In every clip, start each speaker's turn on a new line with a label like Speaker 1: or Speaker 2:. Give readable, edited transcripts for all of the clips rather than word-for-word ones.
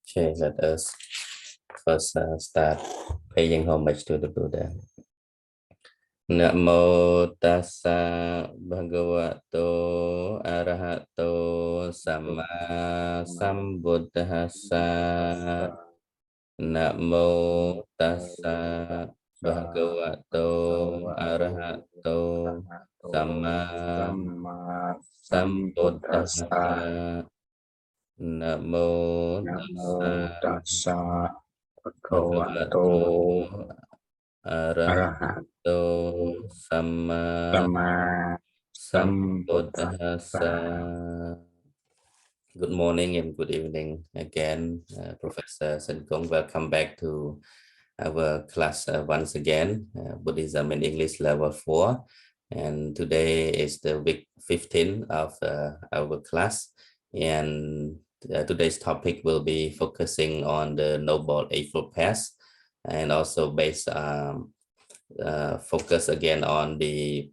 Speaker 1: Okay, let us first start paying homage to the Buddha. Namo tassa bhagavato arahato samma sambuddhassa. Namo tassa bhagavato arahato samma sambuddhassa. Namo tassa bhagavato arahato samma sambuddhassa. Good morning and good evening again, Professor Senkong. Welcome back to our class once again, Buddhism in English level 4. And today is the week 15 of our class. And today's topic will be focusing on the Noble Eightfold Path, and also based focus again on the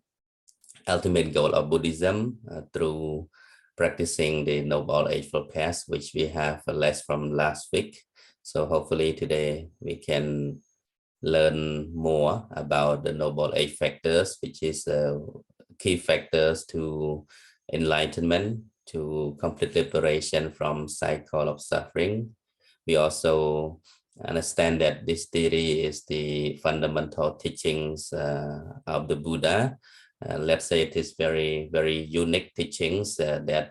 Speaker 1: ultimate goal of Buddhism through practicing the Noble Eightfold Path, which we have less from last week. So hopefully today we can learn more about the Noble Eight Factors, which is key factors to enlightenment, to complete liberation from cycle of suffering. We also understand that this theory is the fundamental teachings of the Buddha. Let's say it is very, very unique teachings that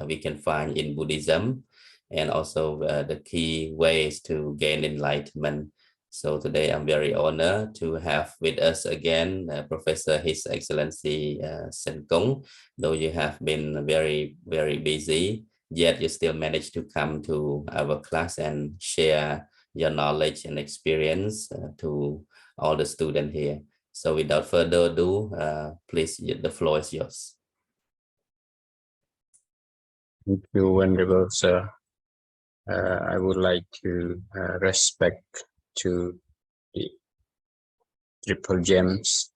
Speaker 1: we can find in Buddhism, and also the key ways to gain enlightenment. So today I'm very honored to have with us again Professor His Excellency Senkong. Though you have been very, very busy, yet you still managed to come to our class and share your knowledge and experience to all the students here. So without further ado, please, the floor is yours.
Speaker 2: Thank you, Venerable Sir. I would like to respect to the Triple Gems,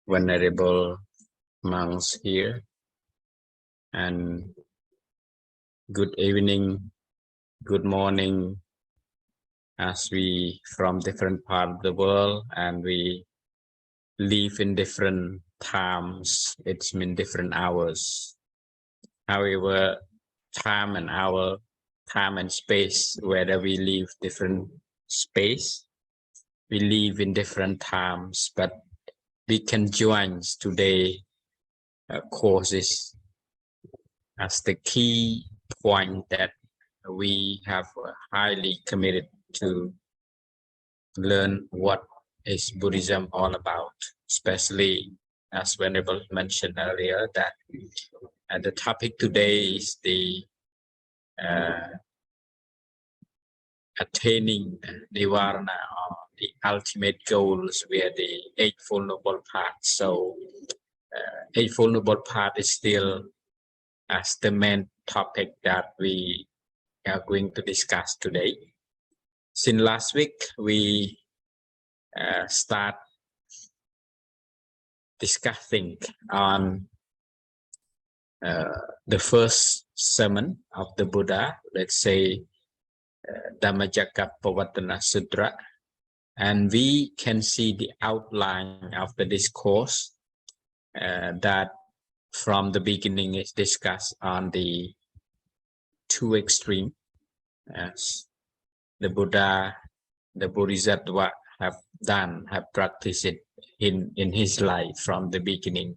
Speaker 2: Venerable monks here, and good evening, good morning, as we from different part of the world and we live in different times. It's mean different hours. However, time and hour, time and space, whether we live different space, we live in different times, but we can join today courses as the key point that we have highly committed to learn what is Buddhism all about, especially as Venerable mentioned earlier that the topic today is the attaining Nibbāna, or the ultimate goals where the Eightfold Noble Path. So Eightfold Noble Path is still as the main topic that we are going to discuss today. Since last week, we start discussing on the first sermon of the Buddha, let's say Dhammacakkappavattana Sutra, and we can see the outline of the discourse that from the beginning is discussed on the two extremes, as the Buddha, the Bodhisattva have practiced it in his life from the beginning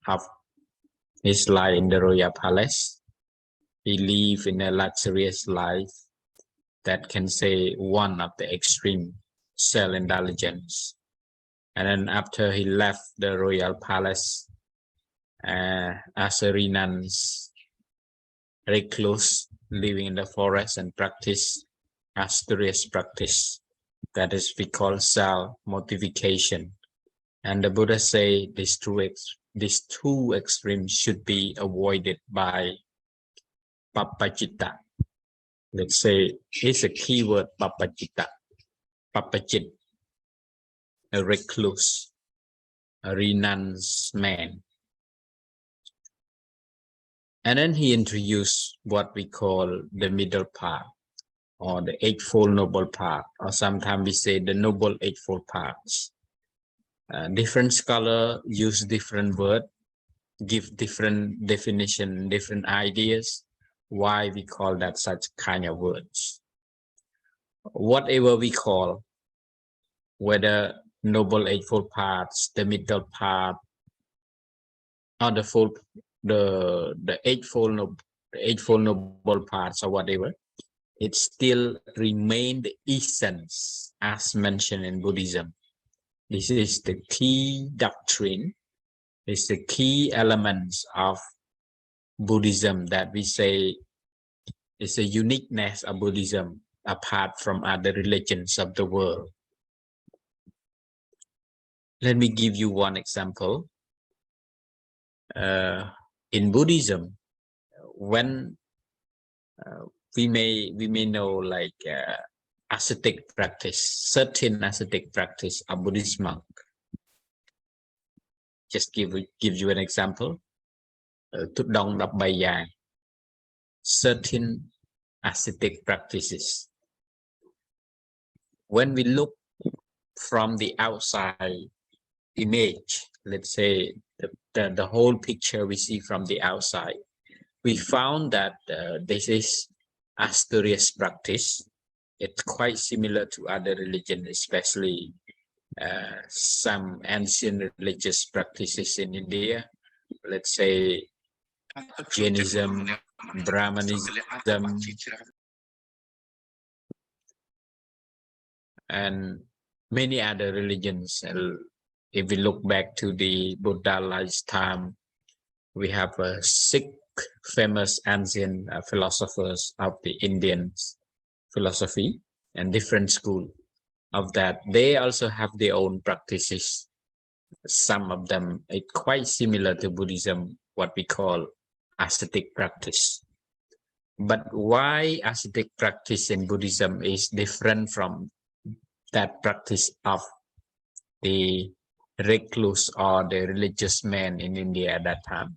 Speaker 2: of his life in the royal palace. He lived in a luxurious life that can say one of the extreme self-indulgence. And then after he left the royal palace as a renounced recluse, living in the forest and practice austerious practice. That is we call self-mortification. And the Buddha say these two extremes should be avoided by Pappajita. Let's say it's a keyword, Pappajita. Pappajit, a recluse, a renounced man. And then he introduced what we call the middle path, or the Eightfold Noble Path, or sometimes we say the Noble Eightfold Paths. Different scholars use different words, give different definition, different ideas, why we call that such kind of words. Whatever we call, whether Noble Eightfold Paths, the middle path, or the eightfold noble paths, or whatever, it still remain the essence as mentioned in Buddhism. This is the key doctrine, it's the key elements of Buddhism that we say is a uniqueness of Buddhism apart from other religions of the world. Let me give you one example. In Buddhism, when we may know like ascetic practice, certain ascetic practice of Buddhist monk. Just give you an example. Certain ascetic practices. When we look from the outside image, let's say the whole picture we see from the outside, we found that this is Asturias practice. It's quite similar to other religions, especially some ancient religious practices in India. Let's say Jainism, Brahmanism, and many other religions. If we look back to the Buddha lifetime, we have 6 famous ancient philosophers of the Indian philosophy and different school of that. They also have their own practices. Some of them are quite similar to Buddhism, what we call ascetic practice. But why ascetic practice in Buddhism is different from that practice of the recluse or the religious man in India at that time?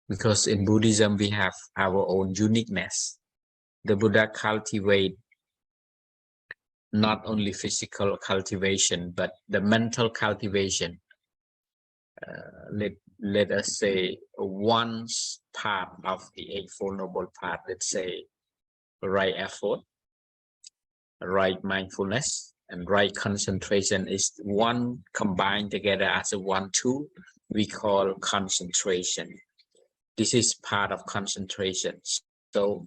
Speaker 2: Because in Buddhism, we have our own uniqueness. The Buddha cultivate not only physical cultivation, but the mental cultivation. Let us say one part of the Eightfold Noble Path, let's say right effort, right mindfulness, and right concentration is one combined together as a 1-2, we call concentration. This is part of concentration. So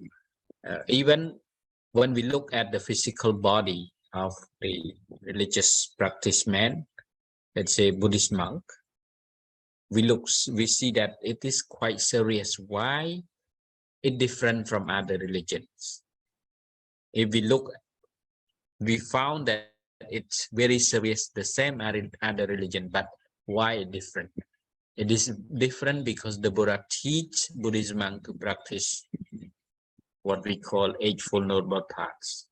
Speaker 2: even when we look at the physical body of the religious practice man, let's say Buddhist monk, we see that it is quite serious. Why it different from other religions? If we look, we found that it's very serious, the same other religion, but why it different? It is different because the Buddha teach Buddhist monk to practice what we call Eightfold Noble Paths.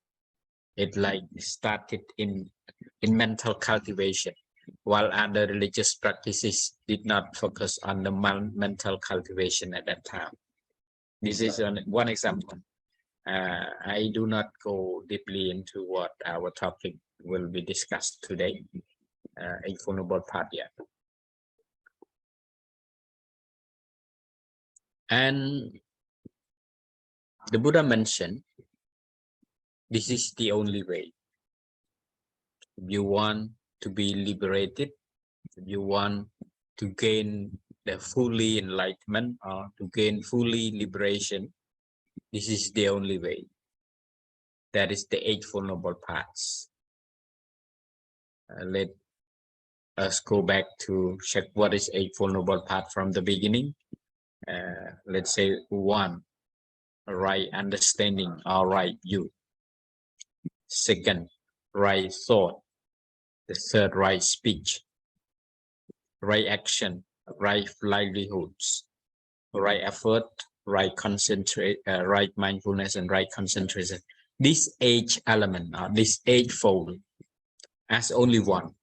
Speaker 2: It like started in mental cultivation, while other religious practices did not focus on the mental cultivation at that time. This is one example. I do not go deeply into what our topic will be discussed today, Eightfold Noble Path yet. And the Buddha mentioned, this is the only way. If you want to be liberated, if you want to gain the fully enlightenment or to gain fully liberation, this is the only way. That is the Eightfold Noble Paths. Let us go back to check what is Eightfold Noble Path from the beginning. Let's say 1, right understanding or right view. 2nd, right thought. The 3rd, right speech. Right action, right livelihoods. Right effort, right right mindfulness, and right concentration. This 8 element, or this 8-fold, as only one.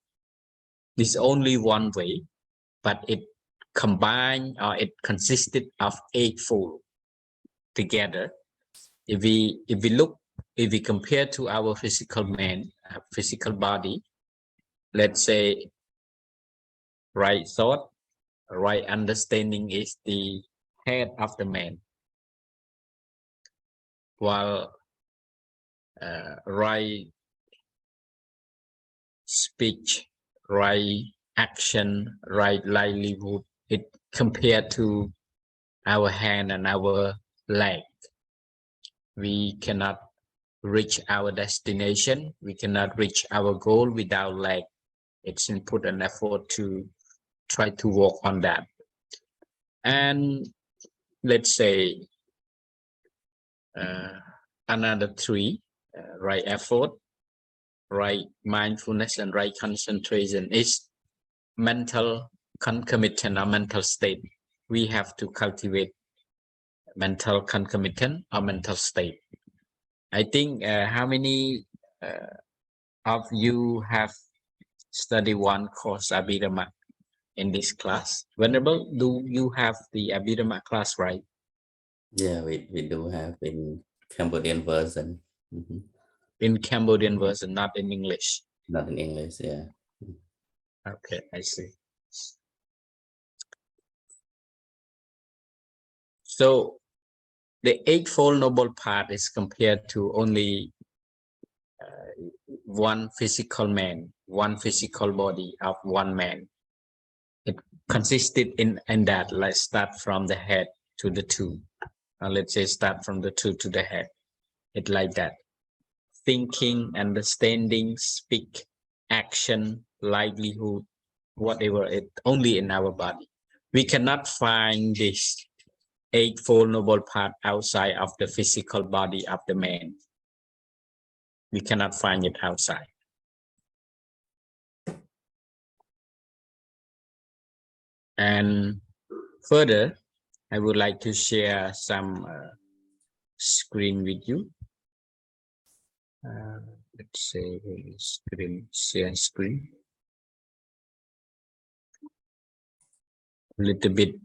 Speaker 2: This only one way, but it combined or it consisted of eightfold together. If we compare to our physical man, physical body, let's say right thought, right understanding is the head of the man, while right speech, right action, right livelihood, it compared to our hand and our leg. We cannot reach our destination, we cannot reach our goal without leg. It's input and effort to try to work on that. And let's say another three, right effort, right mindfulness, and right concentration is mental concomitant or mental state. We have to cultivate mental concomitant or mental state. I think how many of you have studied one course Abhidhamma in this class? Venerable, do you have the Abhidhamma class, right?
Speaker 1: Yeah, we do have in Cambodian version.
Speaker 2: In Cambodian version, not in English.
Speaker 1: Not in English, yeah.
Speaker 2: Okay, I see. So the Eightfold Noble Path is compared to only one physical man, one physical body of one man. It consisted in that. Let's start from the head to the two. Let's say start from the two to the head. It like that. Thinking, understanding, speak, action, livelihood, whatever, it only in our body. We cannot find this Eightfold Noble Path outside of the physical body of the man. We cannot find it outside. And further, I would like to share some screen with you. Let's say screen, share screen. A little bit.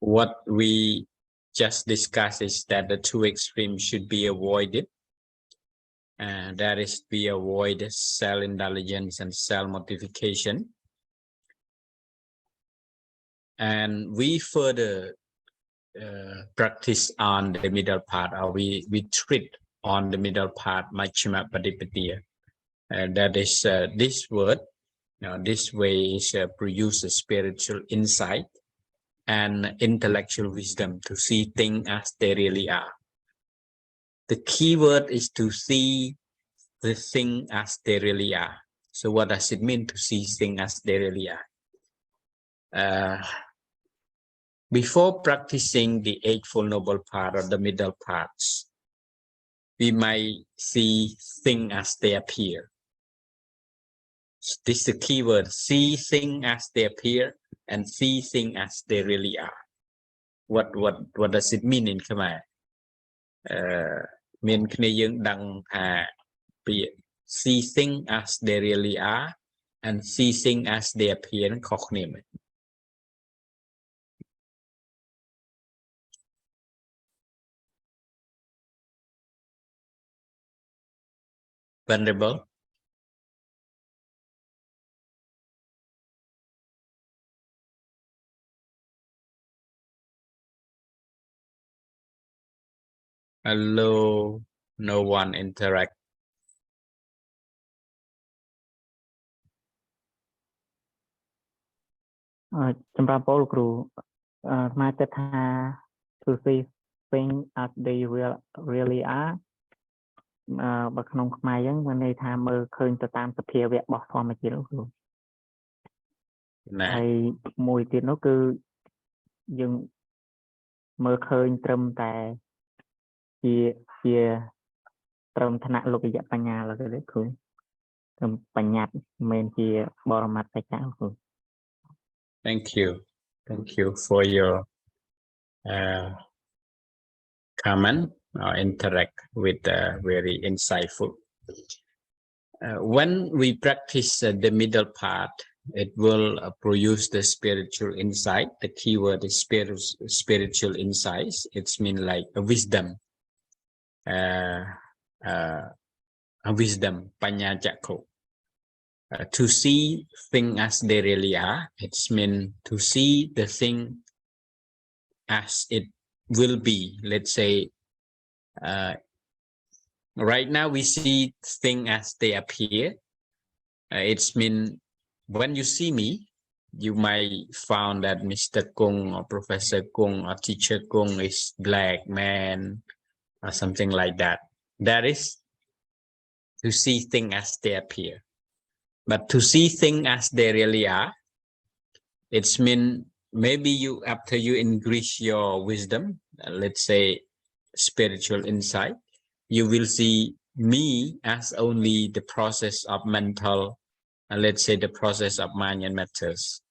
Speaker 2: What we just discussed is that the two extremes should be avoided. And that is, we avoid self-indulgence and self-mortification. And we further practice on the middle path, or we treat on the middle path, Majjhima Patipatiya. And that is this word. This way is produce a spiritual insight and intellectual wisdom to see things as they really are. The key word is to see the thing as they really are. So what does it mean to see things as they really are? Before practicing the Eightfold Noble Path or the middle paths, we might see things as they appear. This is the key word: see things as they appear and see things as they really are. What does it mean in Khmer? មានគ្នាយើងដឹងថាពាក្យ see things as they really are and see things as they appear នឹងខុសគ្នាមែន Venerable. Hello, no one interact.
Speaker 3: សម្រាប់ពលគ្រូខ្មែរគិតថា to see things as they really are បើក្នុងខ្មែរយើងមានន័យថាមើលឃើញទៅតាមសភាវៈរបស់ធម្មជាតិគ្រូហើយមួយទៀតនោះគឺយើងមើលឃើញត្រឹមតែជាត្រឹមឋានៈលោកយៈបញ្ញាឡើយគ្រូ បញ្ញត្តិមិនជាបរមត្ថសច្ចៈគ្រូ
Speaker 2: Thank you for your comment or interact with very insightful. When we practice the middle part, it will produce the spiritual insight. The keyword is spiritual insights. It's mean like a wisdom. A wisdom, panya jakko. To see things as they really are, it's mean to see the thing as it will be. Let's say, right now we see things as they appear. It's mean when you see me, you might found that Mr. Kung or Professor Kung or Teacher Kung is black man or something like that. That is to see things as they appear. But to see things as they really are, it's mean maybe you, after you increase your wisdom, let's say spiritual insight, you will see me as only the process of mental, let's say the process of mind and matters.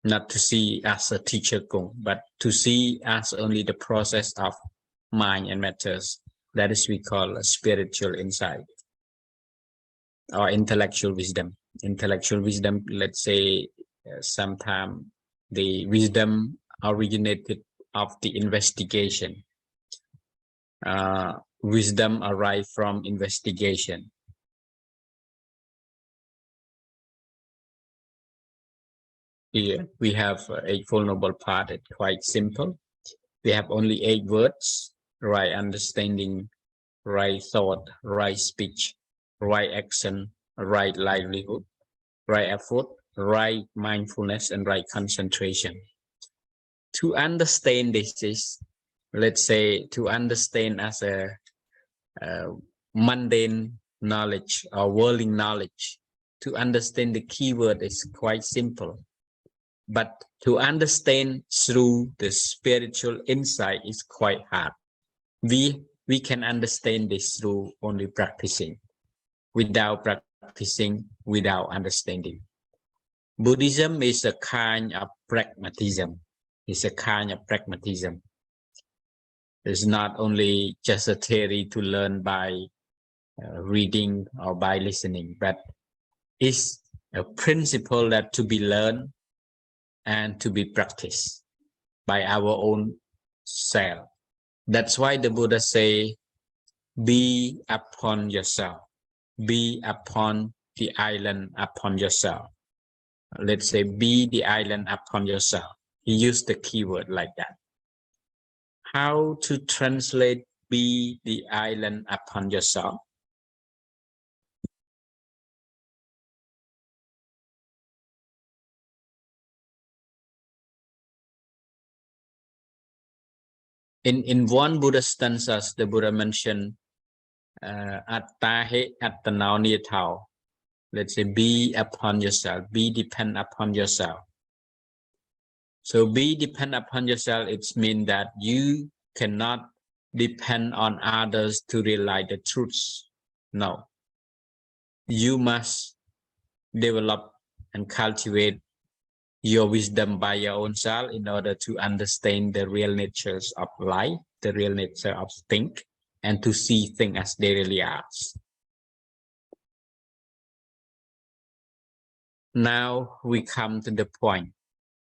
Speaker 2: Not to see as a teacher Kung, but to see as only the process of mind and matters. That is we call a spiritual insight or intellectual wisdom. Intellectual wisdom, let's say sometimes the wisdom originated of the investigation. Wisdom arrive from investigation. Here we have Eightfold Noble Path. It's quite simple. We have only 8 words: right understanding, right thought, right speech, right action, right livelihood, right effort, right mindfulness, and right concentration. To understand this is, let's say, to understand as a mundane knowledge or worldly knowledge. To understand the keyword is quite simple. But to understand through the spiritual insight is quite hard. We can understand this through only practicing. Without practicing, without understanding. Buddhism is a kind of pragmatism. It's a kind of pragmatism. It's not only just a theory to learn by reading or by listening, but it's a principle that to be learned and to be practiced by our own self. That's why the Buddha say, be upon yourself. Be upon the island upon yourself. Let's say, be the island upon yourself. He used the keyword like that. How to translate be the island upon yourself? In one Buddha stanzas, the Buddha mentioned attahe attanao niyatao. Let's say, be upon yourself, be depend upon yourself. So be depend upon yourself, it means that you cannot depend on others to realize the truths. No. You must develop and cultivate your wisdom by your own self in order to understand the real natures of life, the real nature of things, and to see things as they really are. Now we come to the point.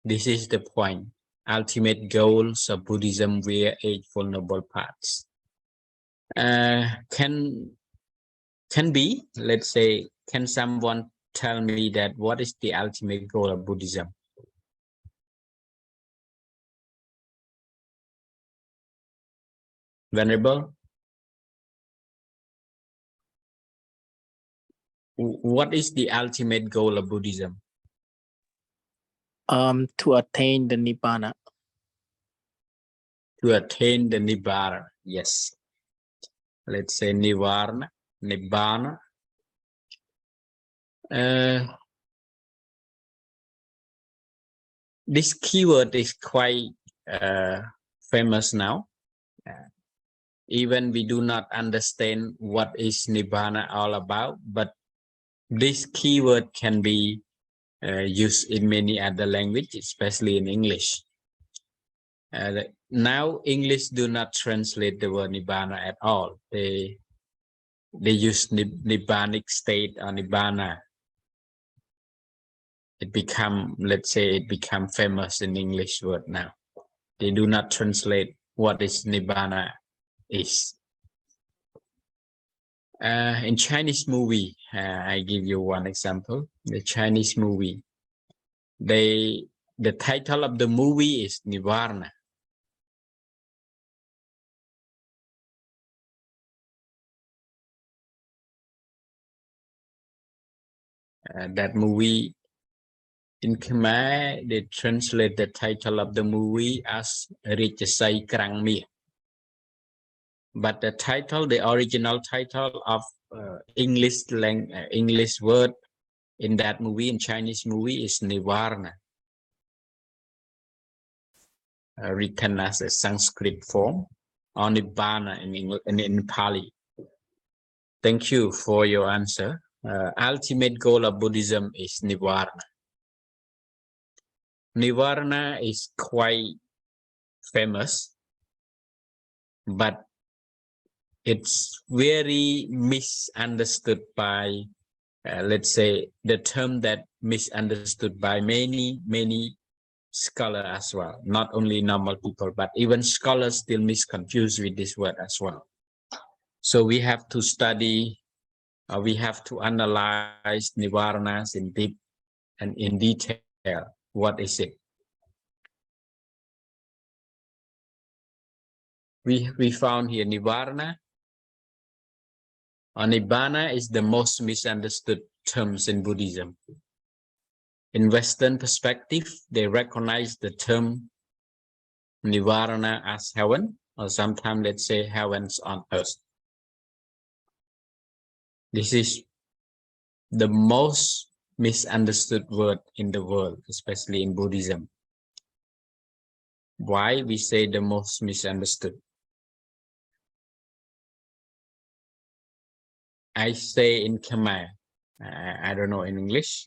Speaker 2: This is the point. Ultimate goals of Buddhism via Eightfold Noble Paths. Can be, let's say, can someone tell me that what is the ultimate goal of Buddhism? Venerable? What is the ultimate goal of Buddhism?
Speaker 4: To attain the Nibbāna.
Speaker 2: To attain the Nibbāna, yes. Let's say Nibbāna. This keyword is quite famous now. even we do not understand what is Nibbāna all about, but this keyword can be used in many other languages, especially in English. Now English do not translate the word Nibbāna at all. They use Nibbānic state or Nibbāna. It become, let's say, it become famous in English word now. They do not translate what is Nibbāna is. In Chinese movie, I give you one example. The Chinese movie, the title of the movie is Nibbāna. That movie in Khmer, they translate the title of the movie as Richasai Krang Mi. But the title, the original title of English word in that movie, in Chinese movie, is Nibbāna, written as a Sanskrit form, or Nibbāna in Pali. Thank you for your answer. Ultimate goal of Buddhism is Nibbāna. Nibbāna is quite famous, but it's very misunderstood by, let's say, the term that misunderstood by many scholars as well. Not only normal people, but even scholars still misconfused with this word as well. So we have to study, we have to analyze Nibbāna in deep and in detail. What is it? We found here Nibbāna. Nibbāna is the most misunderstood terms in Buddhism. In Western perspective, they recognize the term Nibbāna as heaven, or sometimes let's say heavens on earth. This is the most misunderstood word in the world, especially in Buddhism. Why we say the most misunderstood? I say in Khmer, I don't know in English.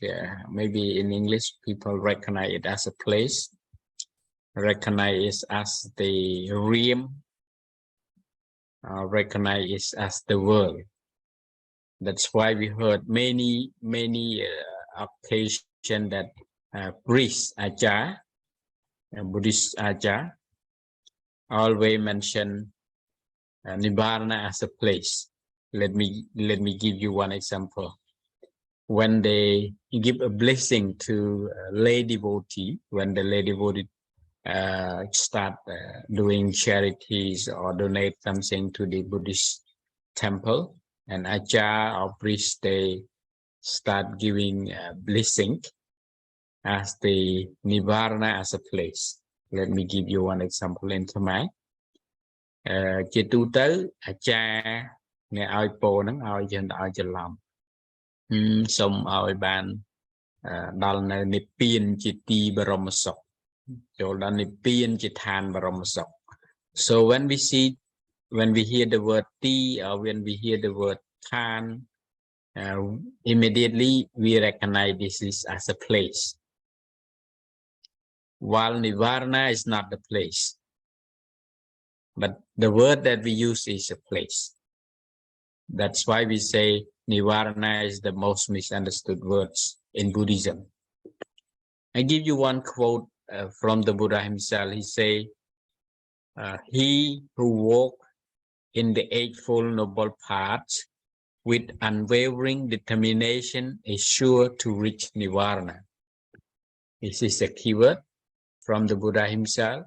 Speaker 2: Maybe in English people recognize it as a place, recognize it as the realm, recognize it as the world. That's why we heard many occasions that priests, Acha, Buddhist Acha, always mention Nibbāna as a place. Let me give you one example. When they give a blessing to a lay devotee, when the lay devotee start doing charities or donate something to the Buddhist temple, and Acha or priest, they start giving blessing as the Nibbāna as a place. Let me give you one example in Khmer.ជាទូទៅអាចារ្យអ្នកឲ្យពរហ្នឹងឲ្យយើងឲ្យច្រឡំសូមឲ្យបានដល់នៅនិព្វានជាទីបរមសុខចូលដល់និព្វានជាឋានបរមសុខ So when we hear the word ti or when we hear the word than, immediately we recognize this is as a place. While Nibbāna is not the place, but the word that we use is a place. That's why we say Nibbāna is the most misunderstood words in Buddhism. I give you one quote from the Buddha himself. He say, he who walk in the Eightfold Noble Paths with unwavering determination is sure to reach Nibbāna. This is a keyword from the Buddha himself.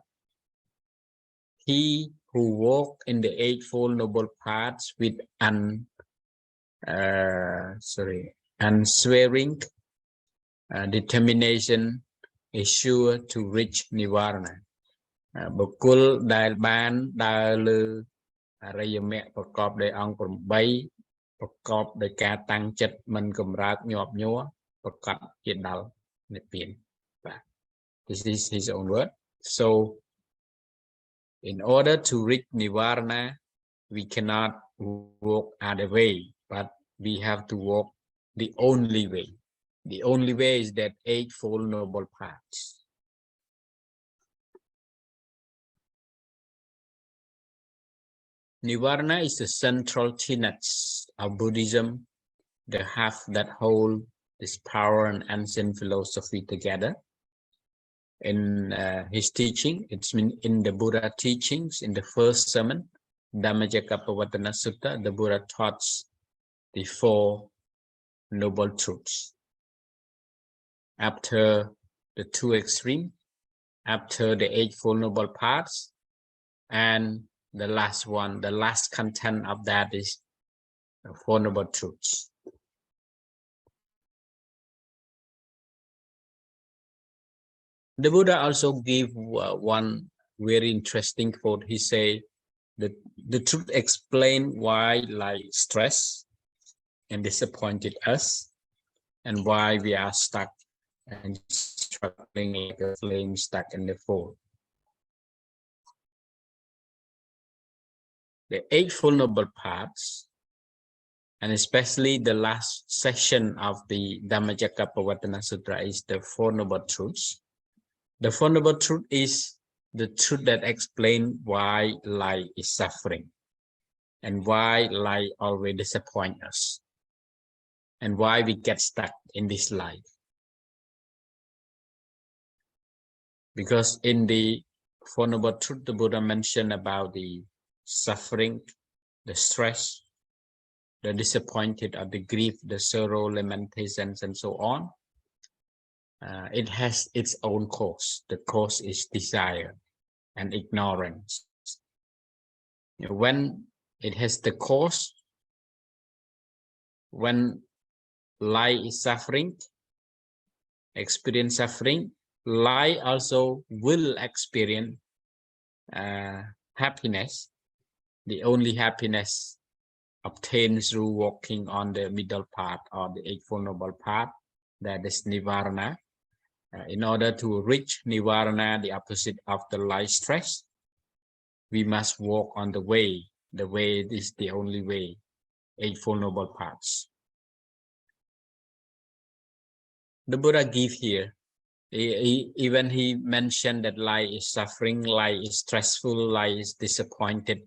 Speaker 2: He who walk in the Eightfold Noble Paths with unswearing determination is sure to reach Nibbāna. បុគ្គលដែលបានដើរលើអរិយមគ្គប្រកបដោយអង្គ8ប្រកបដោយការតាំងចិត្តមិនកម្រើកញាប់ញ័រប្រកបជាដល់និព្វាន This is his own word. So in order to reach Nibbāna, we cannot walk other way, but we have to walk the only way. The only way is that Eightfold Noble Paths. Nibbāna is the central tenet of Buddhism, the half that hold this power and ancient philosophy together. In his teaching, it's in the Buddha teachings, in the first sermon, Dhammacakkappavattana Sutta, the Buddha taught the Four Noble Truths. After the two extremes, after the Eightfold Noble Paths, and the last one, the last content of that is the Four Noble Truths. The Buddha also gave one very interesting quote. He said that the truth explains why life stress and disappointed us, and why we are stuck and struggling like a flame stuck in the fire. The Eightfold Noble Paths, and especially the last section of the Dhammacakkappavattana Sutra, is the Four Noble Truths. The Four Noble Truth is the truth that explains why life is suffering, and why life always disappoints us, and why we get stuck in this life. Because in the Four Noble Truth, the Buddha mentioned about the suffering, the stress, the disappointed, or the grief, the sorrow, lamentations, and so on. It has its own cause. The cause is desire and ignorance. When it has the cause, when life is suffering, experience suffering, life also will experience happiness. The only happiness obtained through walking on the middle path or the Eightfold Noble Path, that is Nibbāna. In order to reach Nibbāna, the opposite of the life stress, we must walk on the way. The way is the only way, Eightfold Noble Paths. The Buddha give here, even he mentioned that life is suffering, life is stressful, life is disappointed,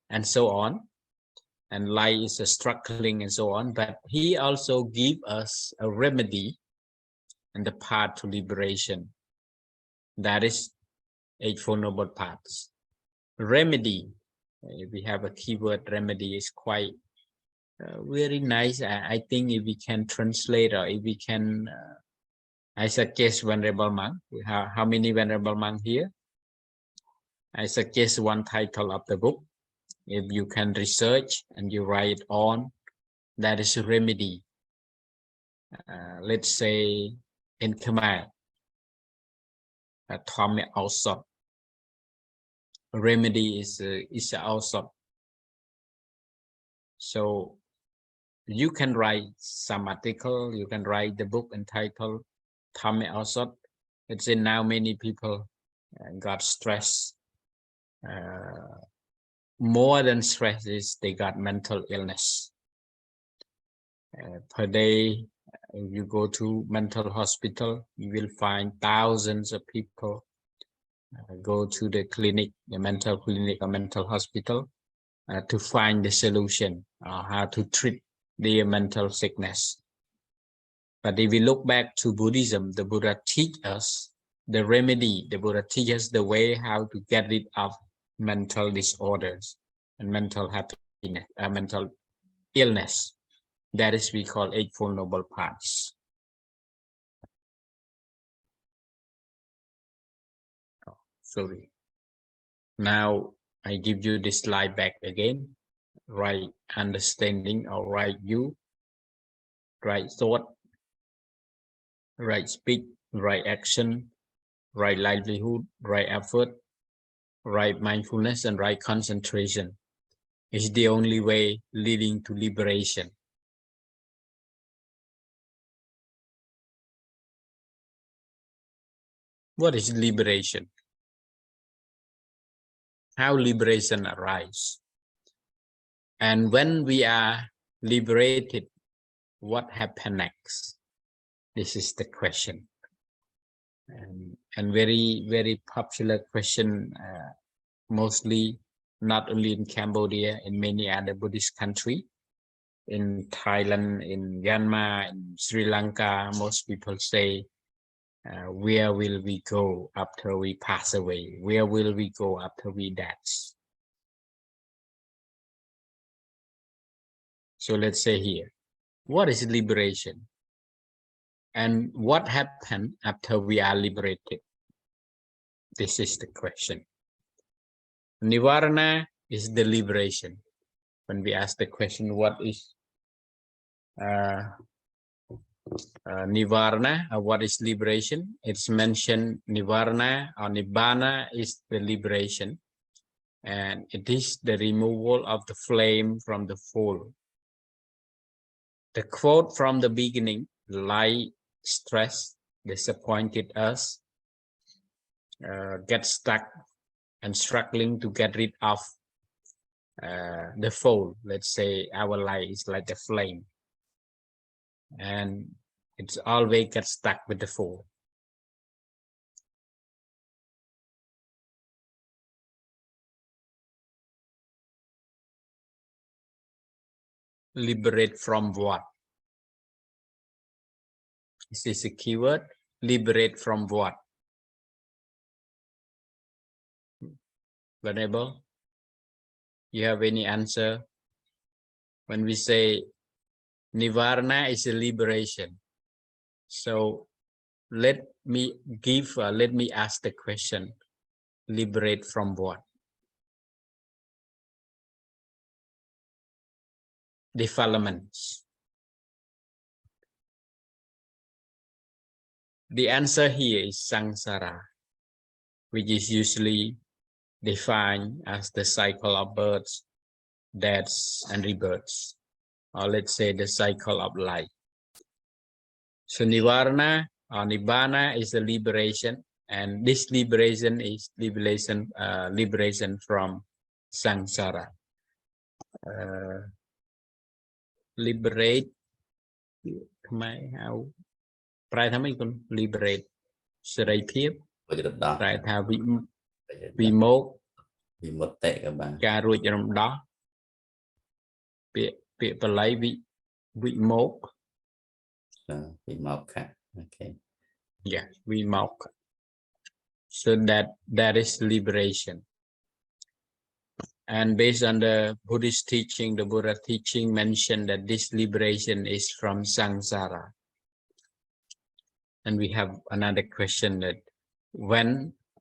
Speaker 2: and so on, and life is struggling and so on, but he also give us a remedy and the path to liberation. That is Eightfold Noble Paths. Remedy, we have a keyword, remedy is quite very nice. I think if we can translate, or if we can, I suggest Venerable Monk. How many Venerable Monk here? I suggest one title of the book. If you can research and you write on, that is a remedy. Let's say in Khmer, Thome Ausot. Remedy is Ausot. So you can write some article, you can write the book entitled Thome Ausot. It's in now many people got stress. More than stress is they got mental illness. Per day, if you go to mental hospital, you will find thousands of people go to the clinic, the mental clinic or mental hospital, to find the solution, how to treat their mental sickness. But if we look back to Buddhism, the Buddha teach us the remedy. The Buddha teaches the way how to get rid of mental disorders and mental happiness, mental illness. That is we call Eightfold Noble Paths. Sorry. Now I give you this slide back again. Right understanding or right view, right thought, right speech, right action, right livelihood, right effort, right mindfulness, and right concentration is the only way leading to liberation. What is liberation? How liberation arises? And when we are liberated, what happens next? This is the question. And very, very popular question, mostly not only in Cambodia, in many other Buddhist countries, in Thailand, in Myanmar, in Sri Lanka, most people say, where will we go after we pass away? Where will we go after we die? So let's say here, what is liberation? And what happens after we are liberated? This is the question. Nibbāna is the liberation. When we ask the question, what is Nibbāna, or what is liberation? It's mentioned Nibbāna or Nibbāna is the liberation, and it is the removal of the flame from the full. The quote from the beginning, lie, stress, disappointed us, get stuck and struggling to get rid of the fold. Let's say our life is like a flame, and it's always gets stuck with the fold. Liberate from what? This is a keyword. Liberate from what? Venerable, you have any answer? When we say Nibbāna is a liberation, so let me ask the question, liberate from what? Defilements. The answer here is samsara, which is usually defined as the cycle of births, deaths, and rebirths, or let's say the cycle of life. So Nibbāna or Nibbāna is the liberation, and this liberation is liberation from samsara. Liberate, how liberate សេរីភាព ប្រែថាវិមុខ ការរួចរំដោះ ពាក្យបាលីវិមុខ
Speaker 1: Okay.
Speaker 2: Yeah, vimok. So that is liberation. And based on the Buddhist teaching, the Buddha teaching mentioned that this liberation is from samsara. And we have another question that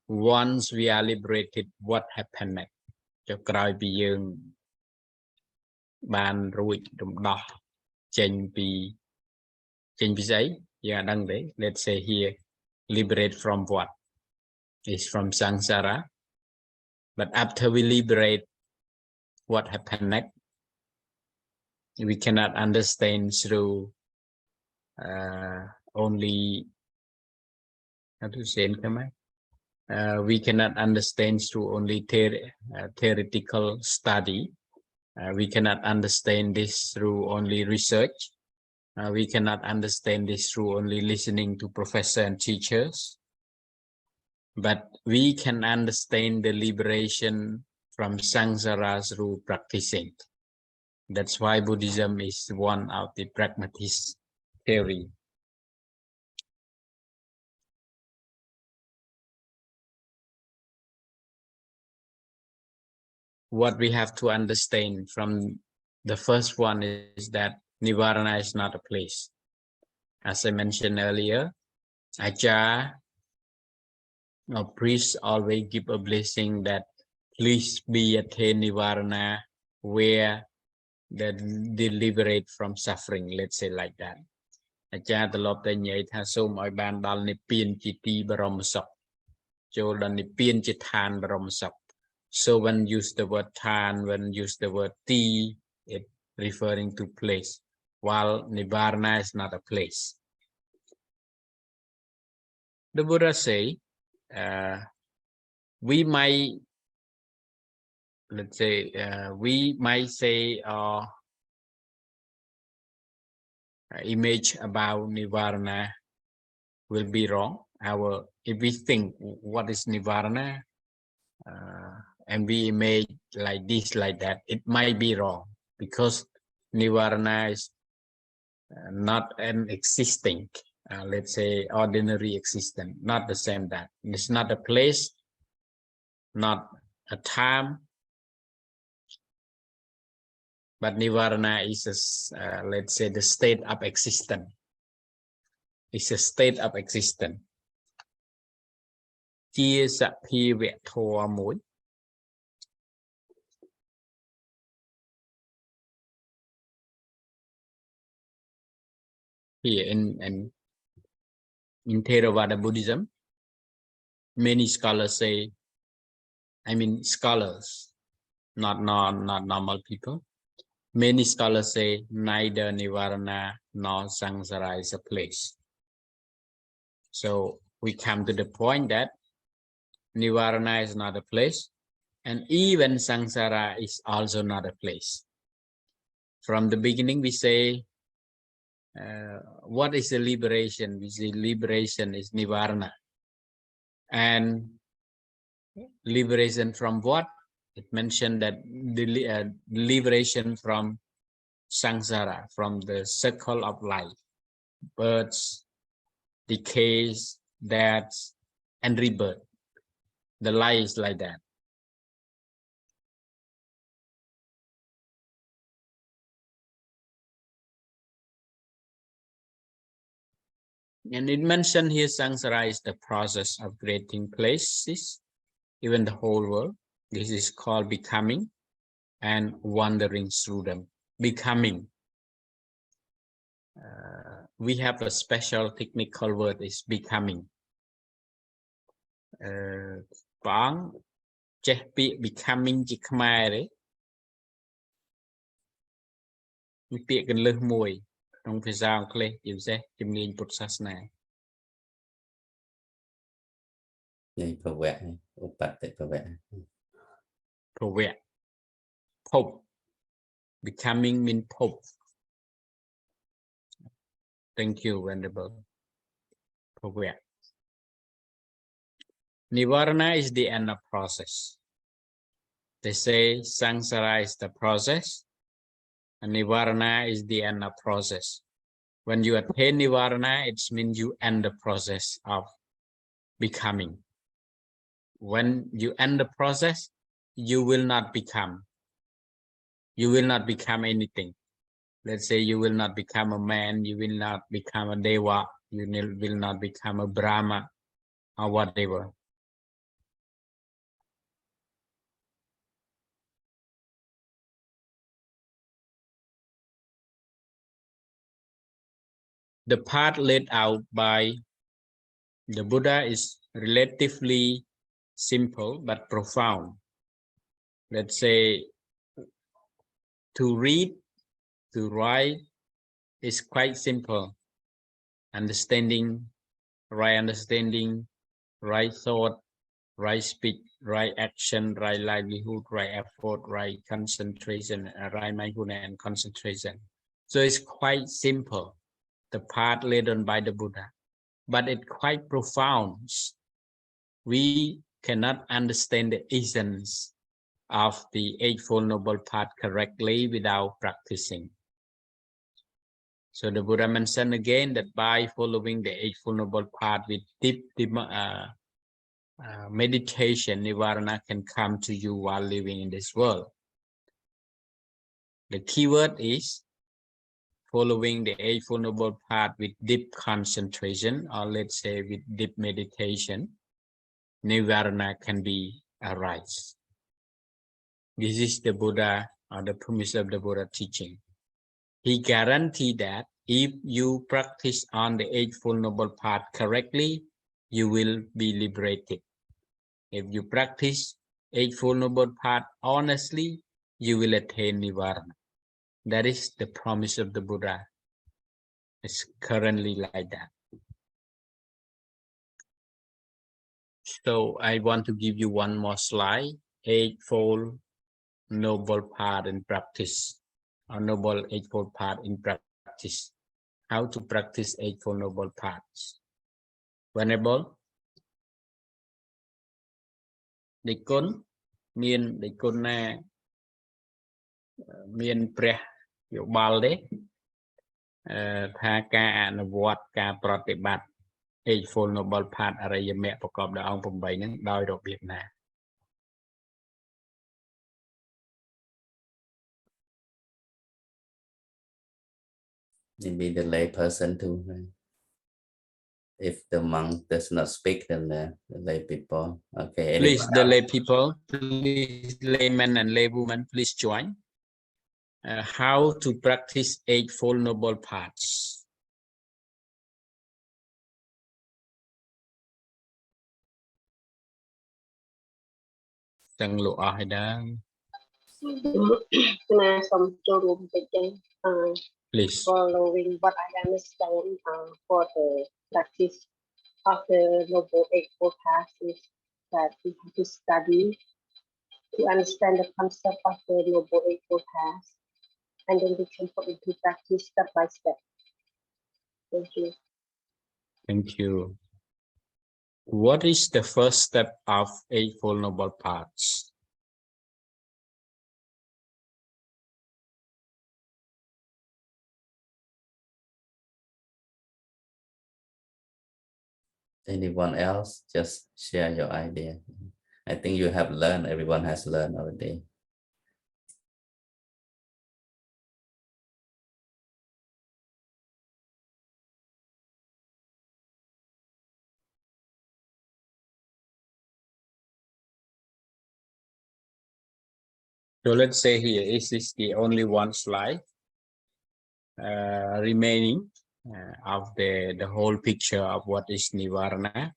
Speaker 2: once we are liberated, what happens next? ចុះក្រោយពីយើងបានរួចរំដោះចេញពីស្អីយើងអត់ដឹងទេ Let's say here liberate from what? It's from samsara. But after we liberate, what happened next? We cannot understand through only, how to say in Khmer? We cannot understand through only theoretical study. We cannot understand this through only research. We cannot understand this through only listening to professors and teachers. But we can understand the liberation from samsara through practicing. That's why Buddhism is one of the pragmatist theory. What we have to understand from the first one is that Nibbāna is not a place. As I mentioned earlier, Acharya or priests always give a blessing that please be attain Nibbāna, where they liberate from suffering, let's say like that. អាចារ្យត្រឡប់ទៅនិយាយថាសូមឲ្យបានដល់និព្វានជាទីបរមសុខចូលដល់និព្វានជាឋានបរមសុខ So when use the word than, when use the word ti, it referring to place, while Nibbāna is not a place. The Buddha say, we might let's say we might say image about Nibbāna will be wrong. If we think what is Nibbāna and we image like this, like that, it might be wrong, because Nibbāna is not an existing, let's say ordinary existence, not the same that. It's not a place, not a time, but Nibbāna is let's say the state of existence. It's a state of existence. Chia sa phi vẹ thọ mũi. Here in Theravada Buddhism, many scholars say, I mean scholars, not normal people. Many scholars say neither Nibbāna nor Samsara is a place. So we come to the point that Nibbāna is not a place, and even Samsara is also not a place. From the beginning we say, what is the liberation? We say liberation is Nibbāna. And liberation from what? It mentioned that the liberation from Samsara, from the circle of life, births, decays, deaths, and rebirth. The life is like that. And it mentioned here Samsara is the process of creating places, even the whole world. This is called becoming and wandering through them. Becoming. We have a special technical word, is becoming. Becoming chỉ Khmer đấy.ពាក្យ កន្លឹះ មួយ ក្នុង ភាសា អង់គ្លេស ជាពិសេស ជំនាញ ពុទ្ធសាសនា
Speaker 1: នេះ ប្រវៈ ឧបតិប្រវៈ
Speaker 2: ប្រវៈ ភព becoming mean ភព Thank you, Venerable. ប្រវៈ Nibbāna is the end of process. They say Samsara is the process, and Nibbāna is the end of process. When you attain Nibbāna, it means you end the process of becoming. When you end the process, you will not become. You will not become anything. Let's say you will not become a man, you will not become a deva, you will not become a Brahma or whatever. The path laid out by the Buddha is relatively simple but profound. Let's say to read, to write is quite simple. Understanding, right thought, right speech, right action, right livelihood, right effort, right concentration, right mindfulness and concentration. So it's quite simple, the path laid on by the Buddha, but it's quite profound. We cannot understand the essence of the Eightfold Noble Path correctly without practicing. So the Buddha mentioned again that by following the Eightfold Noble Path with deep meditation, Nibbāna can come to you while living in this world. The key word is following the Eightfold Noble Path with deep concentration, or let's say with deep meditation, Nibbāna can be arise. This is the Buddha, or the promise of the Buddha teaching. He guaranteed that if you practice on the Eightfold Noble Path correctly, you will be liberated. If you practice Eightfold Noble Path honestly, you will attain Nibbāna. That is the promise of the Buddha. It's currently like that. So I want to give you one more slide. Eightfold noble path in practice, or noble eightfold path in practice. How to practice eightfold noble paths. Venerable, ដេចគុណមានដេចគុណណាមានព្រះយោបល់ទេថាការអនុវត្តការប្រតិបត្តិ Eightfold Noble Path អរិយមគ្គប្រកបដោយអង្គ 8 ហ្នឹងដោយរបៀបណា
Speaker 1: Maybe the lay person too. If the monk does not speak, then the lay people. Okay.
Speaker 2: Please, the lay people, please, laymen and laywomen, please join. How to practice Eightfold Noble Paths. Tăng lộ ai đang. Please.
Speaker 5: Following what I understand for the practice of the Noble Eightfold Path is that we have to study to understand the concept of the Noble Eightfold Path, and then we can put into practice step by step. Thank you.
Speaker 2: Thank you. What is the first step of Eightfold Noble Paths?
Speaker 1: Anyone else? Just share your idea. I think you have learned, everyone has learned already.
Speaker 2: So let's say here, is this the only one slide remaining of the whole picture of what is Nibbāna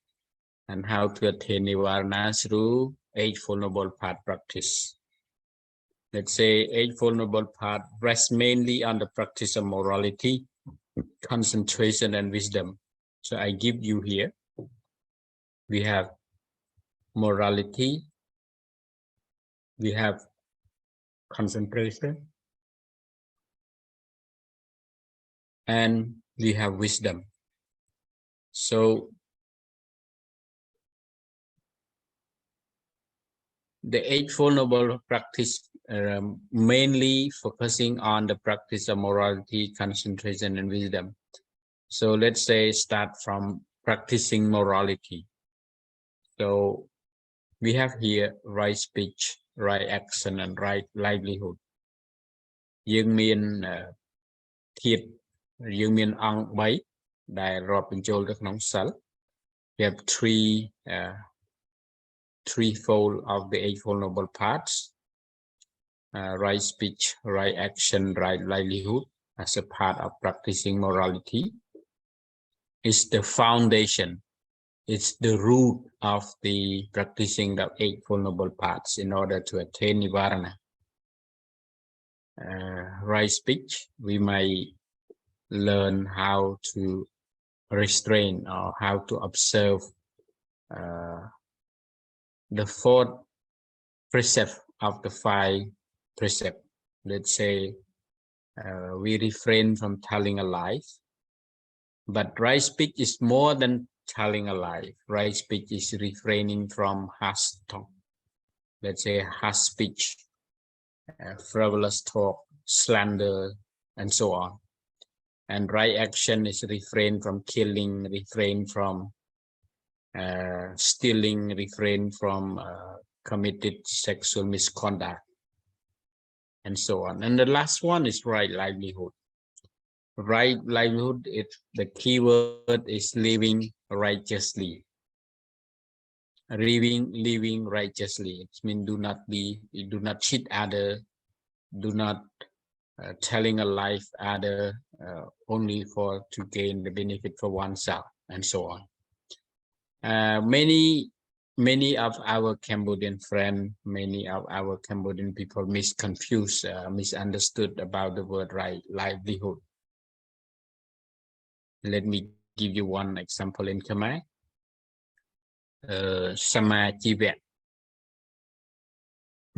Speaker 2: and how to attain Nibbāna through Eightfold Noble Path practice. Let's say Eightfold Noble Path rests mainly on the practice of morality, concentration, and wisdom. So I give you here, we have morality, we have concentration, and we have wisdom. So the Eightfold Noble practice mainly focusing on the practice of morality, concentration, and wisdom. So let's say start from practicing morality. So we have here right speech, right action, and right livelihood. យើងមានធាតុយើងមានអង្គ 3 ដែលរាប់បញ្ចូលទៅក្នុងសិល We have threefold of the Eightfold Noble Paths, right speech, right action, right livelihood as a part of practicing morality. It's the foundation, it's the root of the practicing the Eightfold Noble Paths in order to attain Nibbāna. Right speech, we may learn how to restrain or how to observe the 4th precept of the 5 precepts. Let's say we refrain from telling a lie, but right speech is more than telling a lie. Right speech is refraining from harsh talk. Let's say harsh speech, frivolous talk, slander, and so on. And right action is refrain from killing, refrain from stealing, refrain from committed sexual misconduct, and so on. And the last one is right livelihood. Right livelihood, the key word is living righteously. Living righteously. It means do not cheat other, do not telling a lie other only to gain the benefit for oneself, and so on. Many of our Cambodian friends, many of our Cambodian people misunderstood about the word right livelihood. Let me give you one example in Khmer. Sama Jivet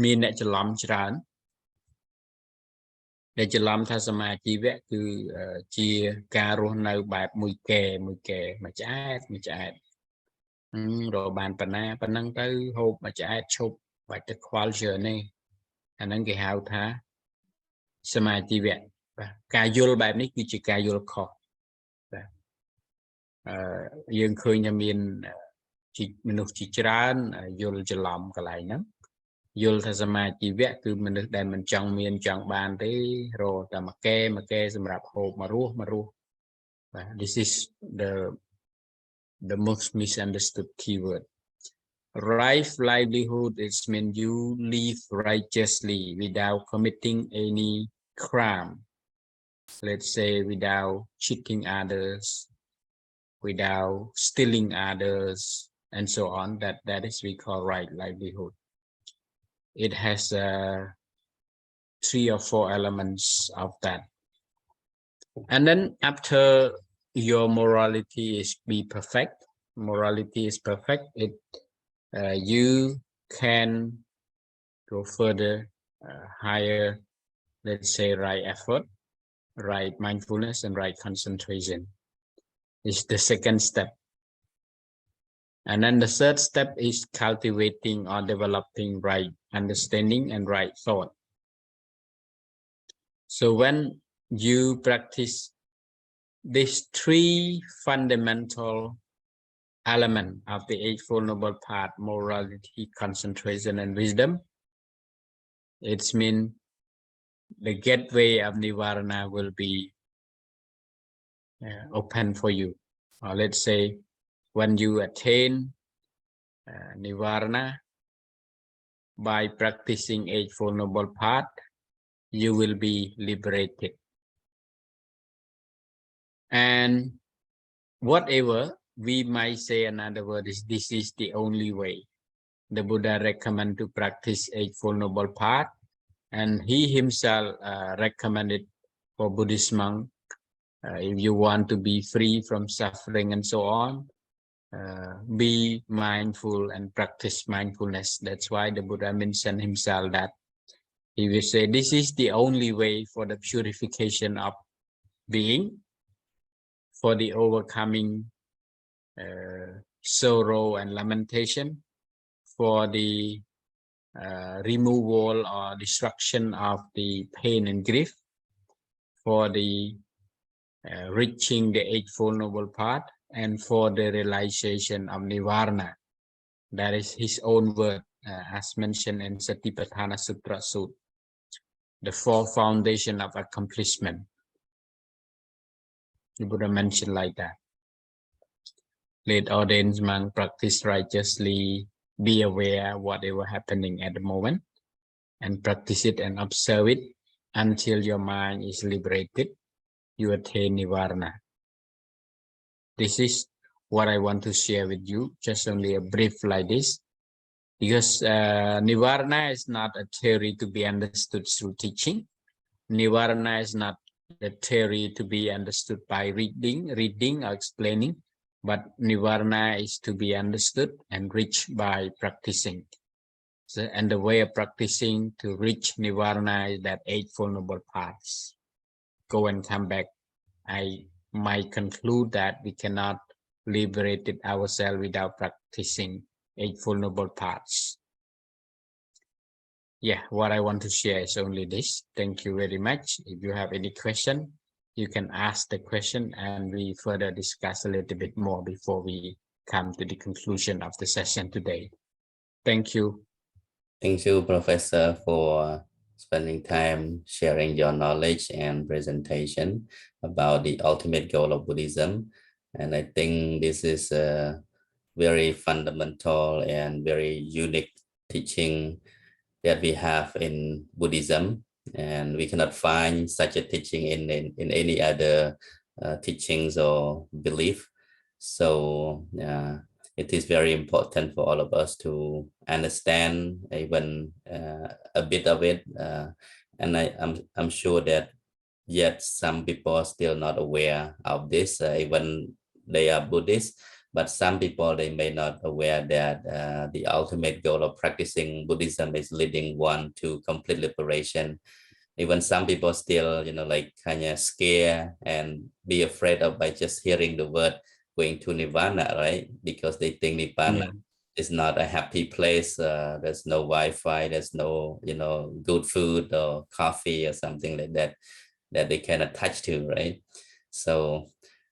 Speaker 2: មានអ្នកច្រឡំច្រើន ដែលច្រឡំថាសមាជីវៈគឺជាការរស់នៅបែបមួយកែមួយឆ្អែតរកបានប៉ុណ្ណាប៉ុណ្ណឹងទៅហូបមួយឆ្អែតឈប់បាច់ទៅខ្វល់ច្រើនទេអាហ្នឹងគេហៅថាសមាជីវៈបាទការយល់បែបនេះគឺជាការយល់ខុសបាទយើងឃើញថាមានមនុស្សជាច្រើនយល់ច្រឡំកន្លែងហ្នឹងយល់ថាសមាជីវៈគឺមនុស្សដែលមិនចង់មានចង់បានទេរកតែមួយកែសម្រាប់ហូបមករស់បាទ this is the most misunderstood keyword. Right livelihood is when you live righteously without committing any crime. Let's say without cheating others, without stealing others, and so on. That is we call right livelihood. It has 3 or 4 elements of that. And then after your morality is perfect, you can go further, higher, let's say right effort, right mindfulness, and right concentration. Is the second step. And then the third step is cultivating or developing right understanding and right thought. So when you practice these 3 fundamental elements of the Eightfold Noble Path, morality, concentration, and wisdom, it means the gateway of Nibbāna will be open for you. Or let's say when you attain Nibbāna by practicing Eightfold Noble Path, you will be liberated. And whatever we might say, another word is this is the only way. The Buddha recommend to practice Eightfold Noble Path, and he himself recommended for Buddhist monk. If you want to be free from suffering and so on, be mindful and practice mindfulness. That's why the Buddha mentioned himself that he will say this is the only way for the purification of being, for the overcoming sorrow and lamentation, for the removal or destruction of the pain and grief, for the reaching the Eightfold Noble Path, and for the realization of Nibbāna. That is his own word, as mentioned in Satipatthana Sutra Sutta, the 4 foundation of accomplishment. The Buddha mentioned like that. Let ordained monk practice righteously, be aware whatever happening at the moment, and practice it and observe it until your mind is liberated. You attain Nibbāna. This is what I want to share with you, just only a brief like this, because Nibbāna is not a theory to be understood through teaching. Nibbāna is not the theory to be understood by reading or explaining, but Nibbāna is to be understood and reached by practicing. So, and the way of practicing to reach Nibbāna is that Eightfold Noble Paths. Go and come back. I might conclude that we cannot liberate ourselves without practicing Eightfold Noble Paths. Yeah, what I want to share is only this. Thank you very much. If you have any question, you can ask the question and we further discuss a little bit more before we come to the conclusion of the session today. Thank you.
Speaker 1: Thank you, Professor, for spending time sharing your knowledge and presentation about the ultimate goal of Buddhism. And I think this is a very fundamental and very unique teaching that we have in Buddhism, and we cannot find such a teaching in any other teachings or belief. So it is very important for all of us to understand even a bit of it, and I'm sure that yet some people are still not aware of this, even they are Buddhists. But some people, they may not aware that the ultimate goal of practicing Buddhism is leading one to complete liberation. even some people still, like kind of scare and be afraid of by just hearing the word going to Nibbāna, right? Because they think Nibbāna is not a happy place. There's no Wi-Fi, there's no, good food or coffee or something like that they can attach to, right? So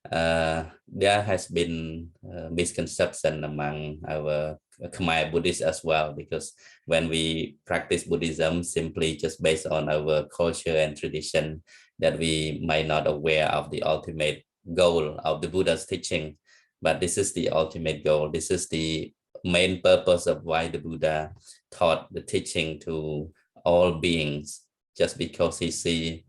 Speaker 1: there has been misconception among our Khmer Buddhists as well, because when we practice Buddhism simply just based on our culture and tradition, that we might not aware of the ultimate goal of the Buddha's teaching. But this is the ultimate goal. This is the main purpose of why the Buddha taught the teaching to all beings, just because he see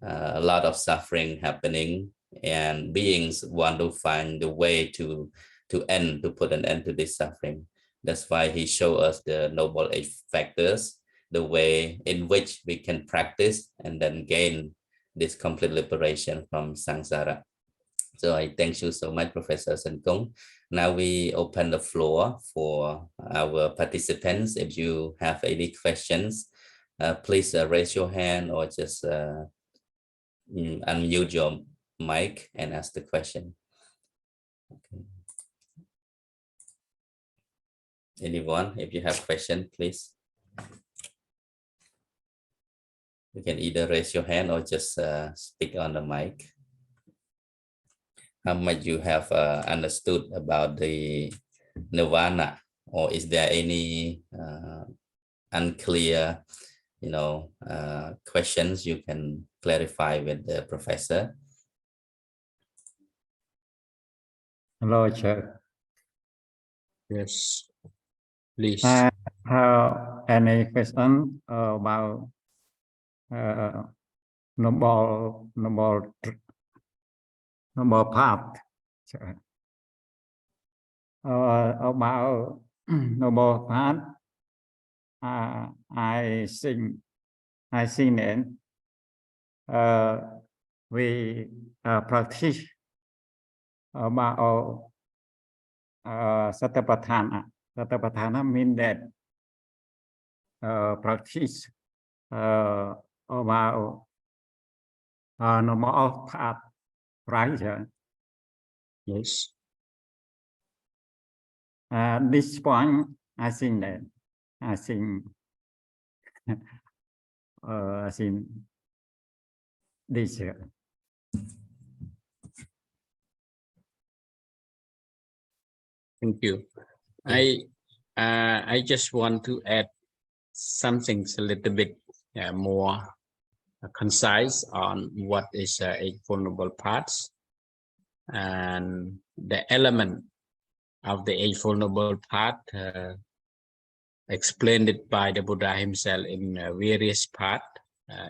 Speaker 1: a lot of suffering happening, and beings want to find the way to put an end to this suffering. That's why he showed us the Noble Eight factors, the way in which we can practice and then gain this complete liberation from samsara. So I thank you so much, Professor Sankong. Now we open the floor for our participants. If you have any questions, please raise your hand or just unmute your mic and ask the question. Okay. Anyone, if you have a question, please. You can either raise your hand or just speak on the mic. How much you have understood about the Nirvana, or is there any unclear, questions you can clarify with the professor?
Speaker 6: Hello, Chair.
Speaker 2: Yes, please.
Speaker 6: Have any question about noble path? About noble path, I think it. We practice about Satipatthana. Satipatthana means that practice about noble path, right?
Speaker 2: Yes.
Speaker 6: This point, I think this.
Speaker 2: Thank you. I just want to add something a little bit more concise on what is Eightfold Noble Paths, and the element of the Eightfold Noble Path explained it by the Buddha himself in various parts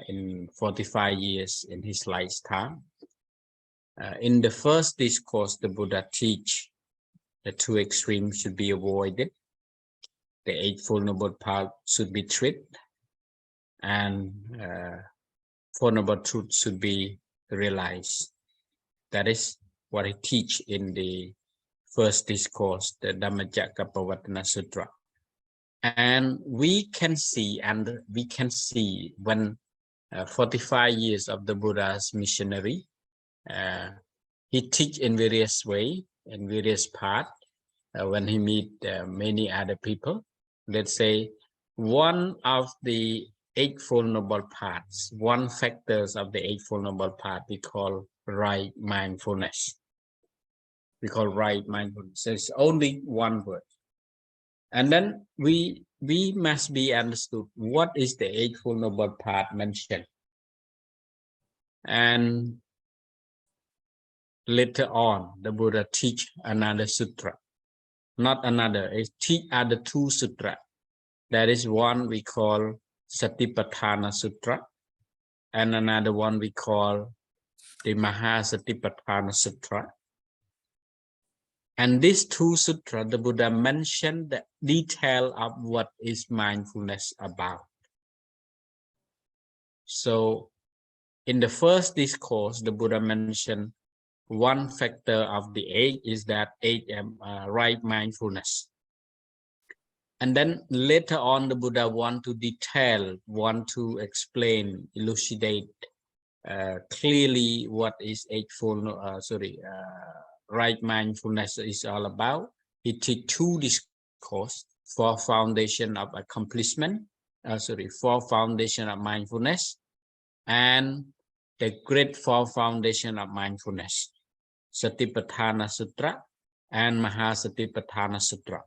Speaker 2: in 45 years in his lifetime. In the first discourse, the Buddha teach the two extremes should be avoided. The Eightfold Noble Path should be treated, and Four Noble Truths should be realized. That is what he teach in the first discourse, the Dhammacakkappavattana Sutra. And we can see when 45 years of the Buddha's missionary, he teach in various ways, in various parts, when he meet many other people. Let's say one of the Eightfold Noble Paths, one factors of the Eightfold Noble Path, we call right mindfulness. We call right mindfulness. There's only one word. And then we must be understood what is the Eightfold Noble Path mentioned. And later on, the Buddha teach another sutra. Not another, it teach other two sutra. That is one we call Satipatthana Sutra, and another one we call the Mahasatipatthana Sutra. And these two sutras, the Buddha mentioned the detail of what is mindfulness about. So in the first discourse, the Buddha mentioned one factor of the eight is that right mindfulness. And then later on, the Buddha want to explain, elucidate clearly what is right mindfulness is all about. He teach 2 discourse: 4 foundation of accomplishment, 4 foundation of mindfulness, and the great 4 foundation of mindfulness, Satipatthana Sutra and Mahasatipatthana Sutra.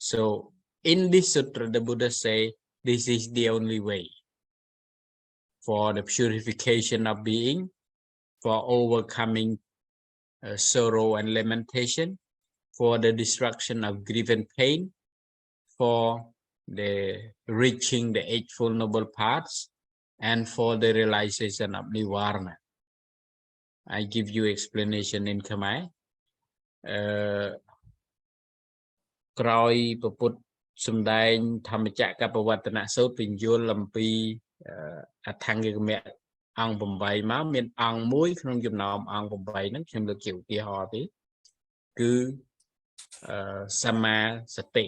Speaker 2: So in this sutra, the Buddha say this is the only way for the purification of being, for overcoming sorrow and lamentation, for the destruction of grief and pain, for the reaching the Eightfold Noble Paths, and for the realization of Nibbāna. I give you explanation in Khmer. ក្រោយព្រះពុទ្ធសម្ដែងធម្មចក្រកប្បវត្តនសូត្រពន្យល់អំពីអថង្គិកមគ្គអង្គ8មកមានអង្គមួយក្នុងចំណោមអង្គ8ហ្នឹងខ្ញុំលើកជាឧទាហរណ៍ទេគឺសម្មាសតិ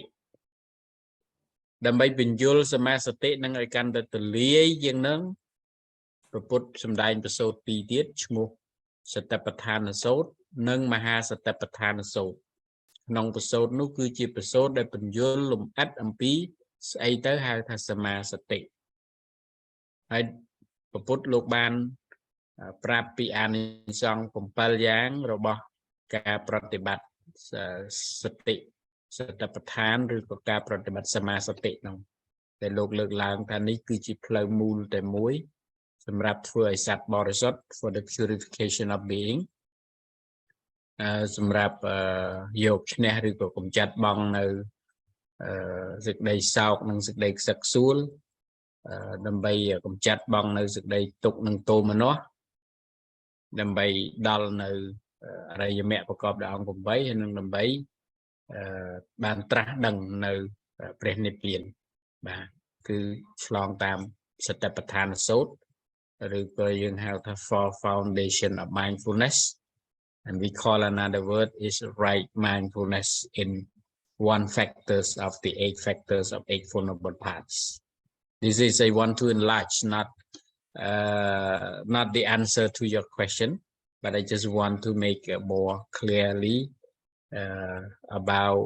Speaker 2: ដើម្បីពន្យល់សម្មាសតិនឹងឲ្យកាន់តែទូលាយជាងនឹងព្រះពុទ្ធសម្ដែងប្រសូត2ទៀតឈ្មោះសតិប្បដ្ឋានសូត្រនិងមហាសតិប្បដ្ឋានសូត្រក្នុងប្រសូតនោះគឺជាប្រសូតដែលពន្យល់លំអិតអំពីស្អីទៅហៅថាសមាសតិហើយព្រះពុទ្ធលោកបានប្រាប់ពីអានិសង្ស7យ៉ាងរបស់ការប្រតិបត្តិសតិសតិប្បដ្ឋានឬក៏ការប្រតិបត្តិសមាសតិនោះតែលោកលើកឡើងថានេះគឺជាផ្លូវមូលតែមួយសម្រាប់ធ្វើឲ្យសត្វបរិសុទ្ធ for the purification of being សម្រាប់យកឈ្នះឬក៏កម្ចាត់បង់នៅសេចក្តីសោកនិងសេចក្តីខ្សឹកខ្សួលដើម្បីកម្ចាត់បង់នៅសេចក្តីទុក្ខនិងទោមនស្សដើម្បីដល់នៅអរិយមគ្គប្រកបដោយអង្គ8ហើយនឹងដើម្បីបានត្រាស់ដឹងនៅព្រះនិព្វានបាទគឺឆ្លងតាមសតិប្បដ្ឋានសូត្រឬក៏យើងហៅថា four foundation of mindfulness and we call another word is right mindfulness in 1 factors of the 8 factors of Eightfold Noble Paths. This is I want to enlarge, not the answer to your question, but I just want to make more clearly about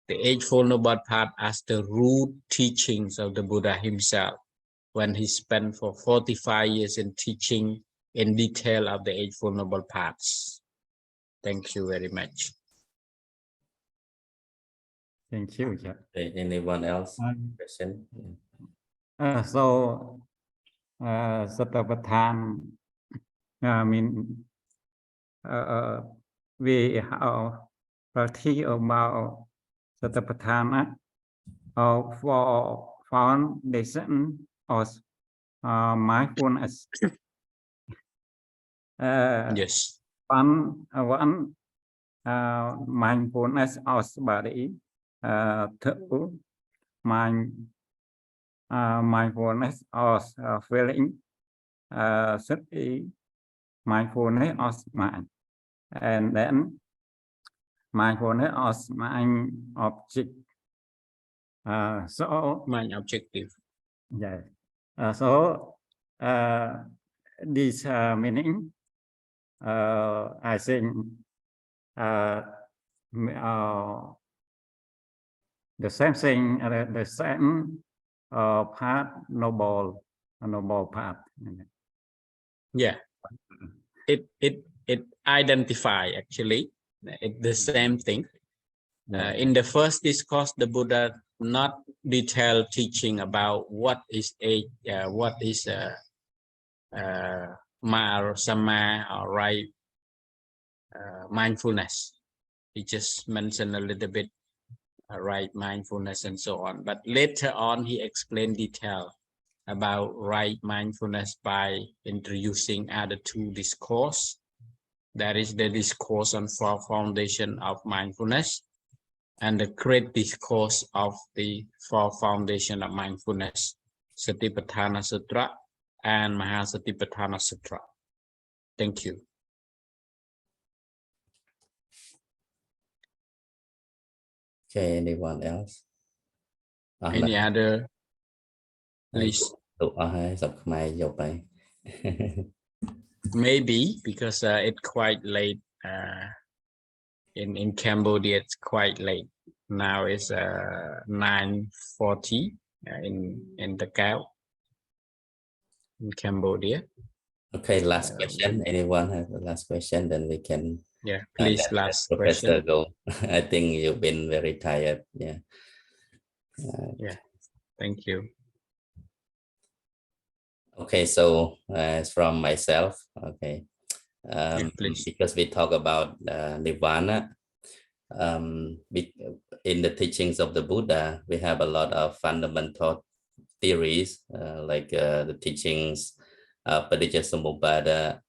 Speaker 2: the Eightfold Noble Path as the root teachings of the Buddha himself when he spent for 45 years in teaching in detail of the Eightfold Noble Paths. Thank you very much.
Speaker 6: Thank you. Yeah.
Speaker 1: Okay, anyone else? Question?
Speaker 6: So, Satipatthana, I mean, we have practice about Satipatthana for foundation of mindfulness.
Speaker 2: Yes.
Speaker 6: One mindfulness of body, two mindfulness of feeling, three mindfulness of mind, and then mindfulness of mind object. So
Speaker 2: Mind objective.
Speaker 6: yeah. This meaning, I think, the same thing, the same path, noble path.
Speaker 2: Yeah. It identify actually the same thing. In the first discourse, the Buddha not detailed teaching about what is Sama or right mindfulness. He just mentioned a little bit right mindfulness and so on. But later on, he explained detail about right mindfulness by introducing other 2 discourse. That is the discourse on 4 foundation of mindfulness and the great discourse of the 4 foundation of mindfulness, Satipatthana Sutra and Mahasatipatthana Sutra. Thank you.
Speaker 1: Okay, anyone else?
Speaker 2: Any other? Please. Maybe because it's quite late. In Cambodia, it's quite late. Now it's 9:40 in the Cao in Cambodia.
Speaker 1: Okay, last question. Anyone have the last question? Then we can.
Speaker 2: Yeah, please, last
Speaker 1: Professor
Speaker 2: question.
Speaker 1: go. I think you've been very tired. Yeah.
Speaker 2: Yeah, thank you.
Speaker 1: Okay, so as from myself, okay,
Speaker 2: please.
Speaker 1: because we talk about Nibbāna, in the teachings of the Buddha, we have a lot of fundamental theories, like the teachings of Paticcasamuppada,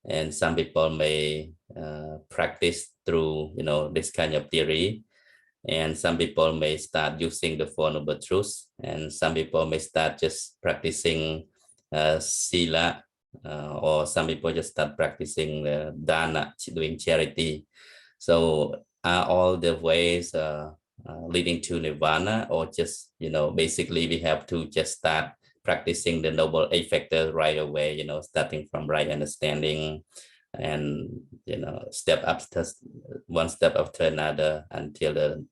Speaker 1: and some people may practice through, this kind of theory, and some people may start using the Four Noble Truths, and some people may start just practicing sila, or some people just start practicing dana, doing charity. So are all the ways leading to Nirvana, or just, basically we have to just start practicing the Noble Eight Factors right away, starting from right understanding, and, one step after another until the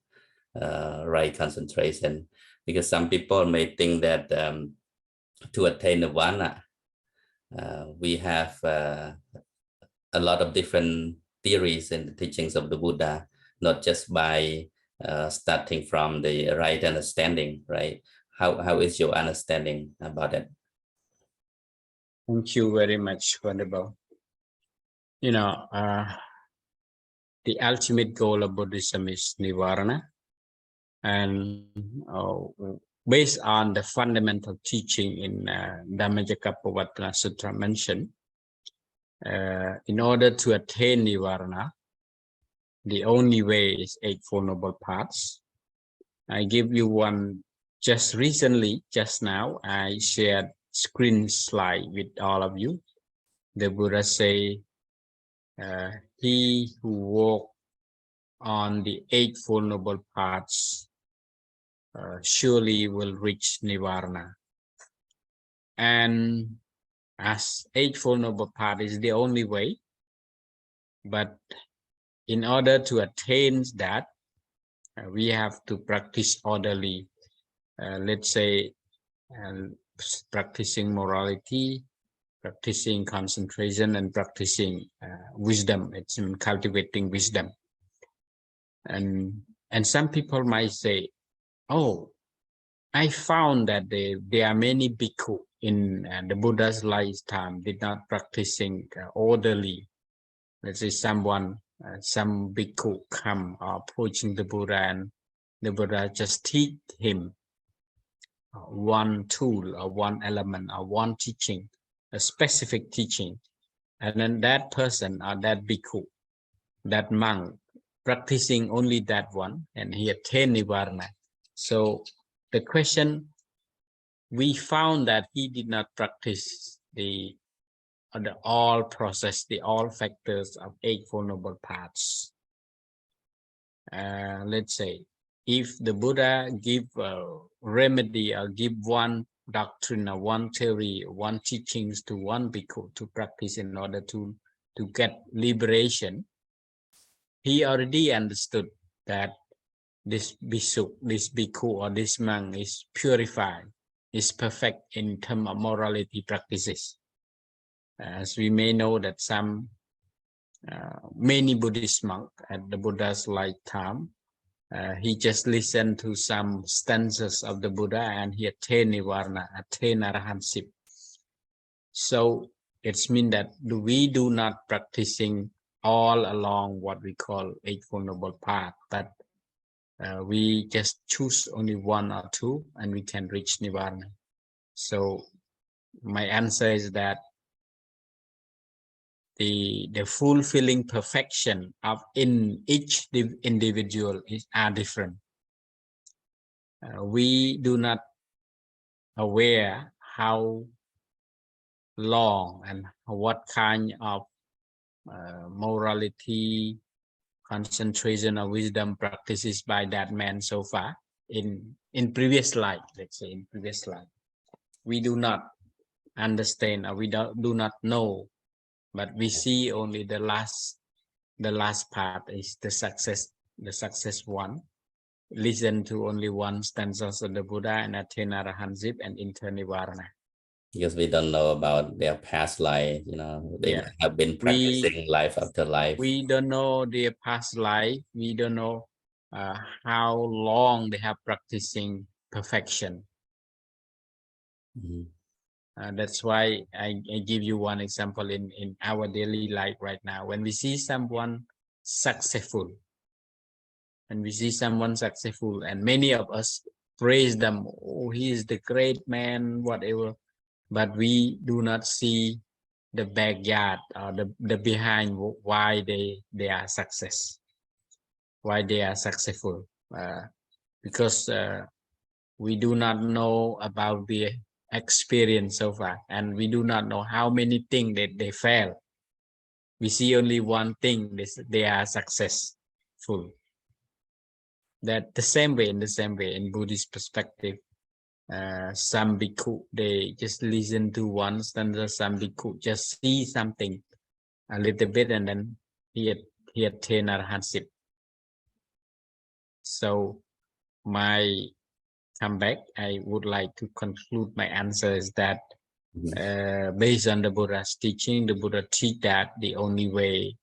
Speaker 1: right concentration? Because some people may think that to attain Nirvana, we have a lot of different theories and the teachings of the Buddha, not just by starting from the right understanding, right? How is your understanding about it?
Speaker 2: Thank you very much, Venerable. The ultimate goal of Buddhism is Nibbāna, and based on the fundamental teaching in Dhammacakkappavattana Sutra mentioned, in order to attain Nibbāna, the only way is Eightfold Noble Paths. I give you one just recently, just now, I shared screen slide with all of you. The Buddha say, he who walk on the Eightfold Noble Paths surely will reach Nibbāna. And as Eightfold Noble Path is the only way, but in order to attain that, we have to practice orderly. Let's say, practicing morality, practicing concentration, and practicing wisdom. It's in cultivating wisdom. And some people might say, oh, I found that there are many bhikkhu in the Buddha's lifetime did not practicing orderly. Let's say some bhikkhu come approaching the Buddha, and the Buddha just teach him one tool or one element or one teaching, a specific teaching, and then that person or that bhikkhu, that monk, practicing only that one, and he attained Nibbāna. So the question, we found that he did not practice the all process, the all factors of Eightfold Noble Paths. Let's say, if the Buddha give a remedy or give one doctrine or one theory, one teachings to one bhikkhu to practice in order to get liberation, he already understood that this bhikkhu or this monk is purified, is perfect in terms of morality practices. As we may know that many Buddhist monks at the Buddha's lifetime, he just listened to some stanzas of the Buddha and he attained Nibbāna, attained Arahantship. So it's mean that we do not practicing all along what we call Eightfold Noble Path, but we just choose only one or two and we can reach Nibbāna. So my answer is that the fulfilling perfection of in each individual are different. We do not aware how long and what kind of morality, concentration of wisdom practices by that man so far in previous life. Let's say in previous life, we do not understand or we do not know, but we see only the last part is the success one. Listen to only one stanza of the Buddha and attain arahantship and enter Nibbāna.
Speaker 1: Because we don't know about their past life, they might have been practicing life after life.
Speaker 2: We don't know their past life. We don't know how long they have practicing perfection. That's why I give you one example in our daily life right now. When we see someone successful, and many of us praise them, oh, he is the great man, whatever, but we do not see the backyard or the behind why they are successful, because we do not know about the experience so far, and we do not know how many things that they fail. We see only one thing, they are successful. That the same way in Buddhist perspective, some bhikkhu, they just listen to one stanza, some bhikkhu just see something a little bit and then he attain arahantship. So my comeback, I would like to conclude my answer is that based on the Buddha's teaching, the Buddha teach that the only way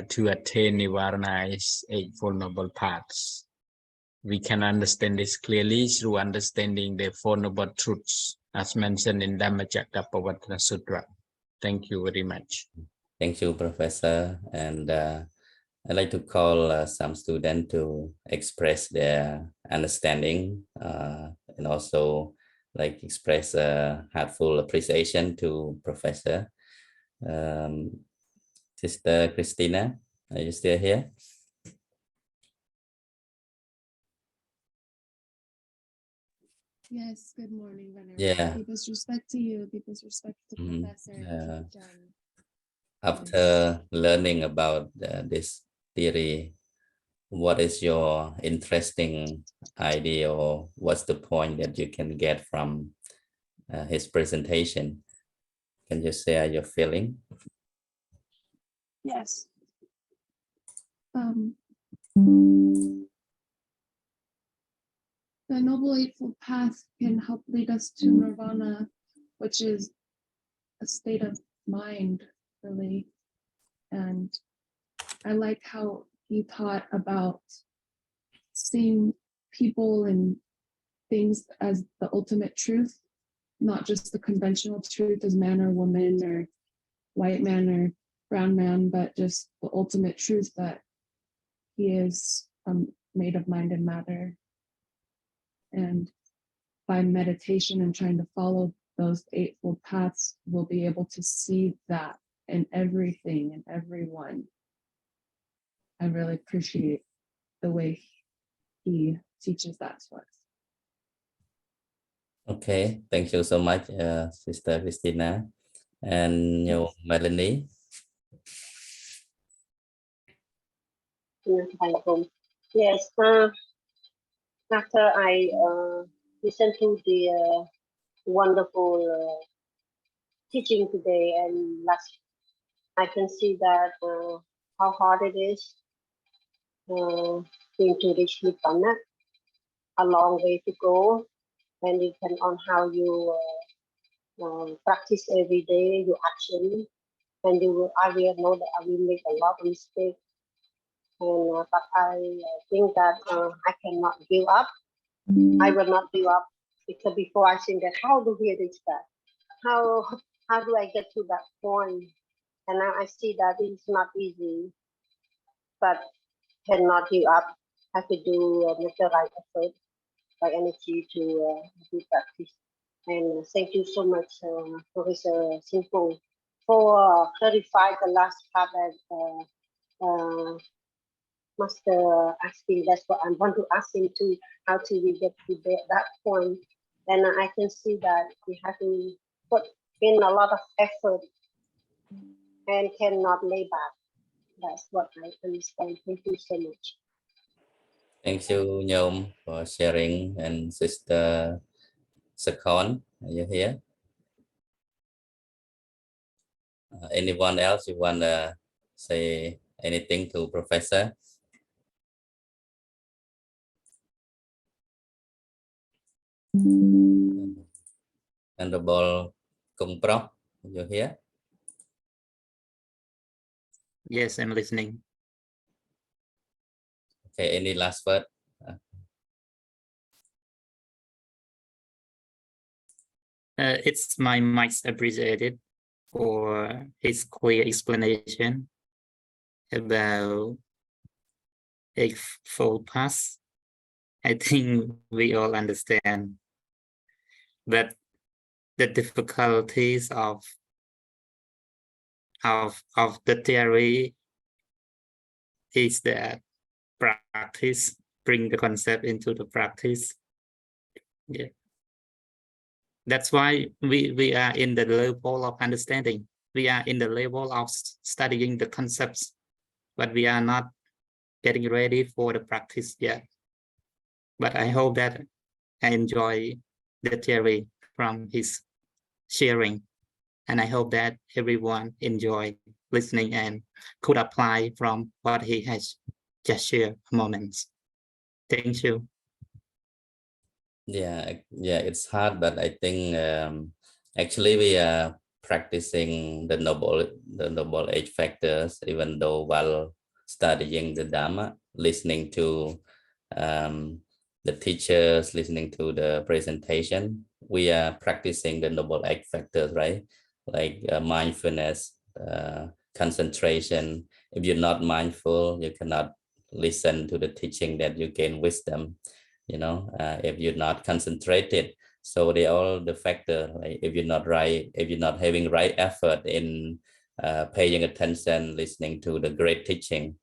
Speaker 2: to attain Nibbāna is Eightfold Noble Paths. We can understand this clearly through understanding the Four Noble Truths as mentioned in Dhammacakkappavattana Sutra. Thank you very much.
Speaker 1: Thank you, Professor. And I'd like to call some students to express their understanding and also express a heartful appreciation to Professor. Sister Christina, are you still here?
Speaker 7: Yes, good morning, Venerable.
Speaker 1: Yeah.
Speaker 7: Deepest respect to you, deepest respect to Professor.
Speaker 1: After learning about this theory, what is your interesting idea, or what's the point that you can get from his presentation? Can you share your feeling?
Speaker 7: Yes. The Noble Eightfold Path can help lead us to Nirvana, which is a state of mind, really. And I like how he taught about seeing people and things as the ultimate truth, not just the conventional truth as man or woman or white man or brown man, but just the ultimate truth that he is made of mind and matter. And by meditation and trying to follow those Eightfold Paths, we'll be able to see that in everything and everyone. I really appreciate the way he teaches that to us.
Speaker 1: Okay, thank you so much, Sister Christina. And Melanie?
Speaker 5: Yes, after I listened to the wonderful teaching today and last, I can see that how hard it is to reach Nibbāna. A long way to go, and it depends on how you practice every day, your action, and I will know that I will make a lot of mistakes. And but I think that I cannot give up. I will not give up, because before I think that how do we reach that? How do I get to that point? And now I see that it's not easy, but cannot give up. Have to do make the right effort, right energy to do practice. And thank you so much, Professor Simple, for clarifying the last part that Master asking. That's what I want to ask him to, how to we get to that point. And I can see that we have to put in a lot of effort and cannot lay back. That's what I understand. Thank you so much.
Speaker 1: Thank you, Nhom, for sharing, and Sister Sakon, are you here? Anyone else you want to say anything to Professor? Honorable Kung Prof, are you here?
Speaker 8: Yes, I'm listening.
Speaker 1: Okay, any last word?
Speaker 8: It's my much appreciated for his clear explanation about Eightfold Path. I think we all understand that the difficulties of the theory is that practice, bring the concept into the practice. Yeah. That's why we are in the level of understanding. We are in the level of studying the concepts, but we are not getting ready for the practice yet. But I hope that I enjoy the theory from his sharing. And I hope that everyone enjoy listening and could apply from what he has just shared a moment. Thank you.
Speaker 1: Yeah, it's hard, but I think actually we are practicing the noble age factors, even though while studying the Dhamma, listening to the teachers, listening to the presentation, we are practicing the noble age factors, right? Like mindfulness, concentration. If you're not mindful, you cannot listen to the teaching that you gain wisdom. You know, if you're not concentrated, so they all the factor, like if you're not right, if you're not having right effort in paying attention, listening to the great teaching.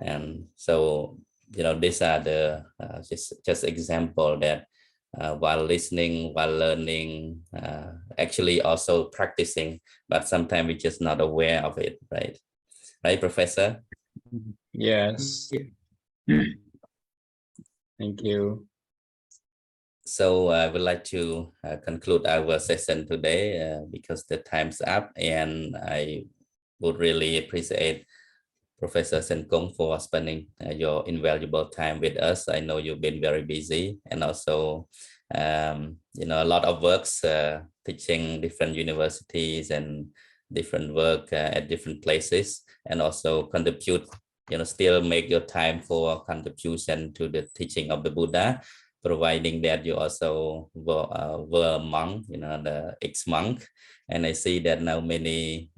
Speaker 1: And so, you know, these are the just example that while listening, while learning, actually also practicing, but sometimes we're just not aware of it, right? Right, Professor?
Speaker 2: Yes. Thank you.
Speaker 1: So I would like to conclude our session today because the time's up, and I would really appreciate Professor Senkong for spending your invaluable time with us. I know you've been very busy, and also, you know, a lot of works teaching different universities and different work at different places, and also contribute, you know, still make your time for contribution to the teaching of the Buddha, providing that you also were a monk, you know, the ex-monk. And I see that now many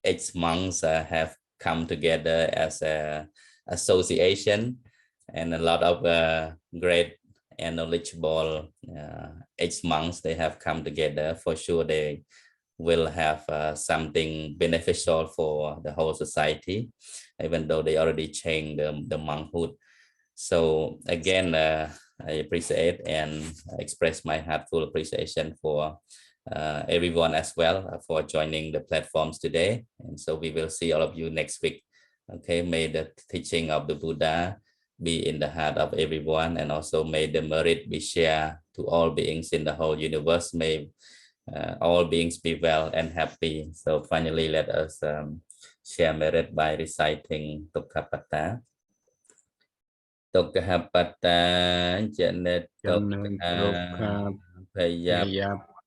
Speaker 1: ex-monks have come together as a association, and a lot of great and knowledgeable ex-monks, they have come together. For sure they will have something beneficial for the whole society, even though they already changed the monkhood. So again, I appreciate and express my heartfelt appreciation for everyone as well for joining the platforms today. And so we will see all of you next week. Okay, may the teaching of the Buddha be in the heart of everyone, and also may the merit be shared to all beings in the whole universe. May all beings be well and happy. So finally, let us share merit by reciting Tukkapatta. Tukkapatta Janet Tukka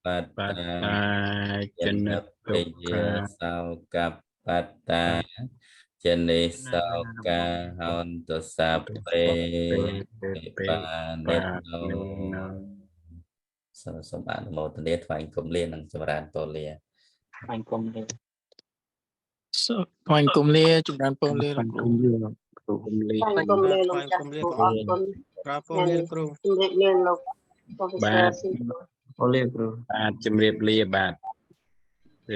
Speaker 1: Patta Janet Paya Sao Kapata Jenis Sauka Honto Sape Panetno. So bạn một tuần thoại cùng liên bằng cho bạn tổ lìa.
Speaker 4: Anh công lê. Anh công lê chụp đàn phong lê là
Speaker 5: Thank you, Professor Senkong.
Speaker 2: បាទជំរាបលាបាទ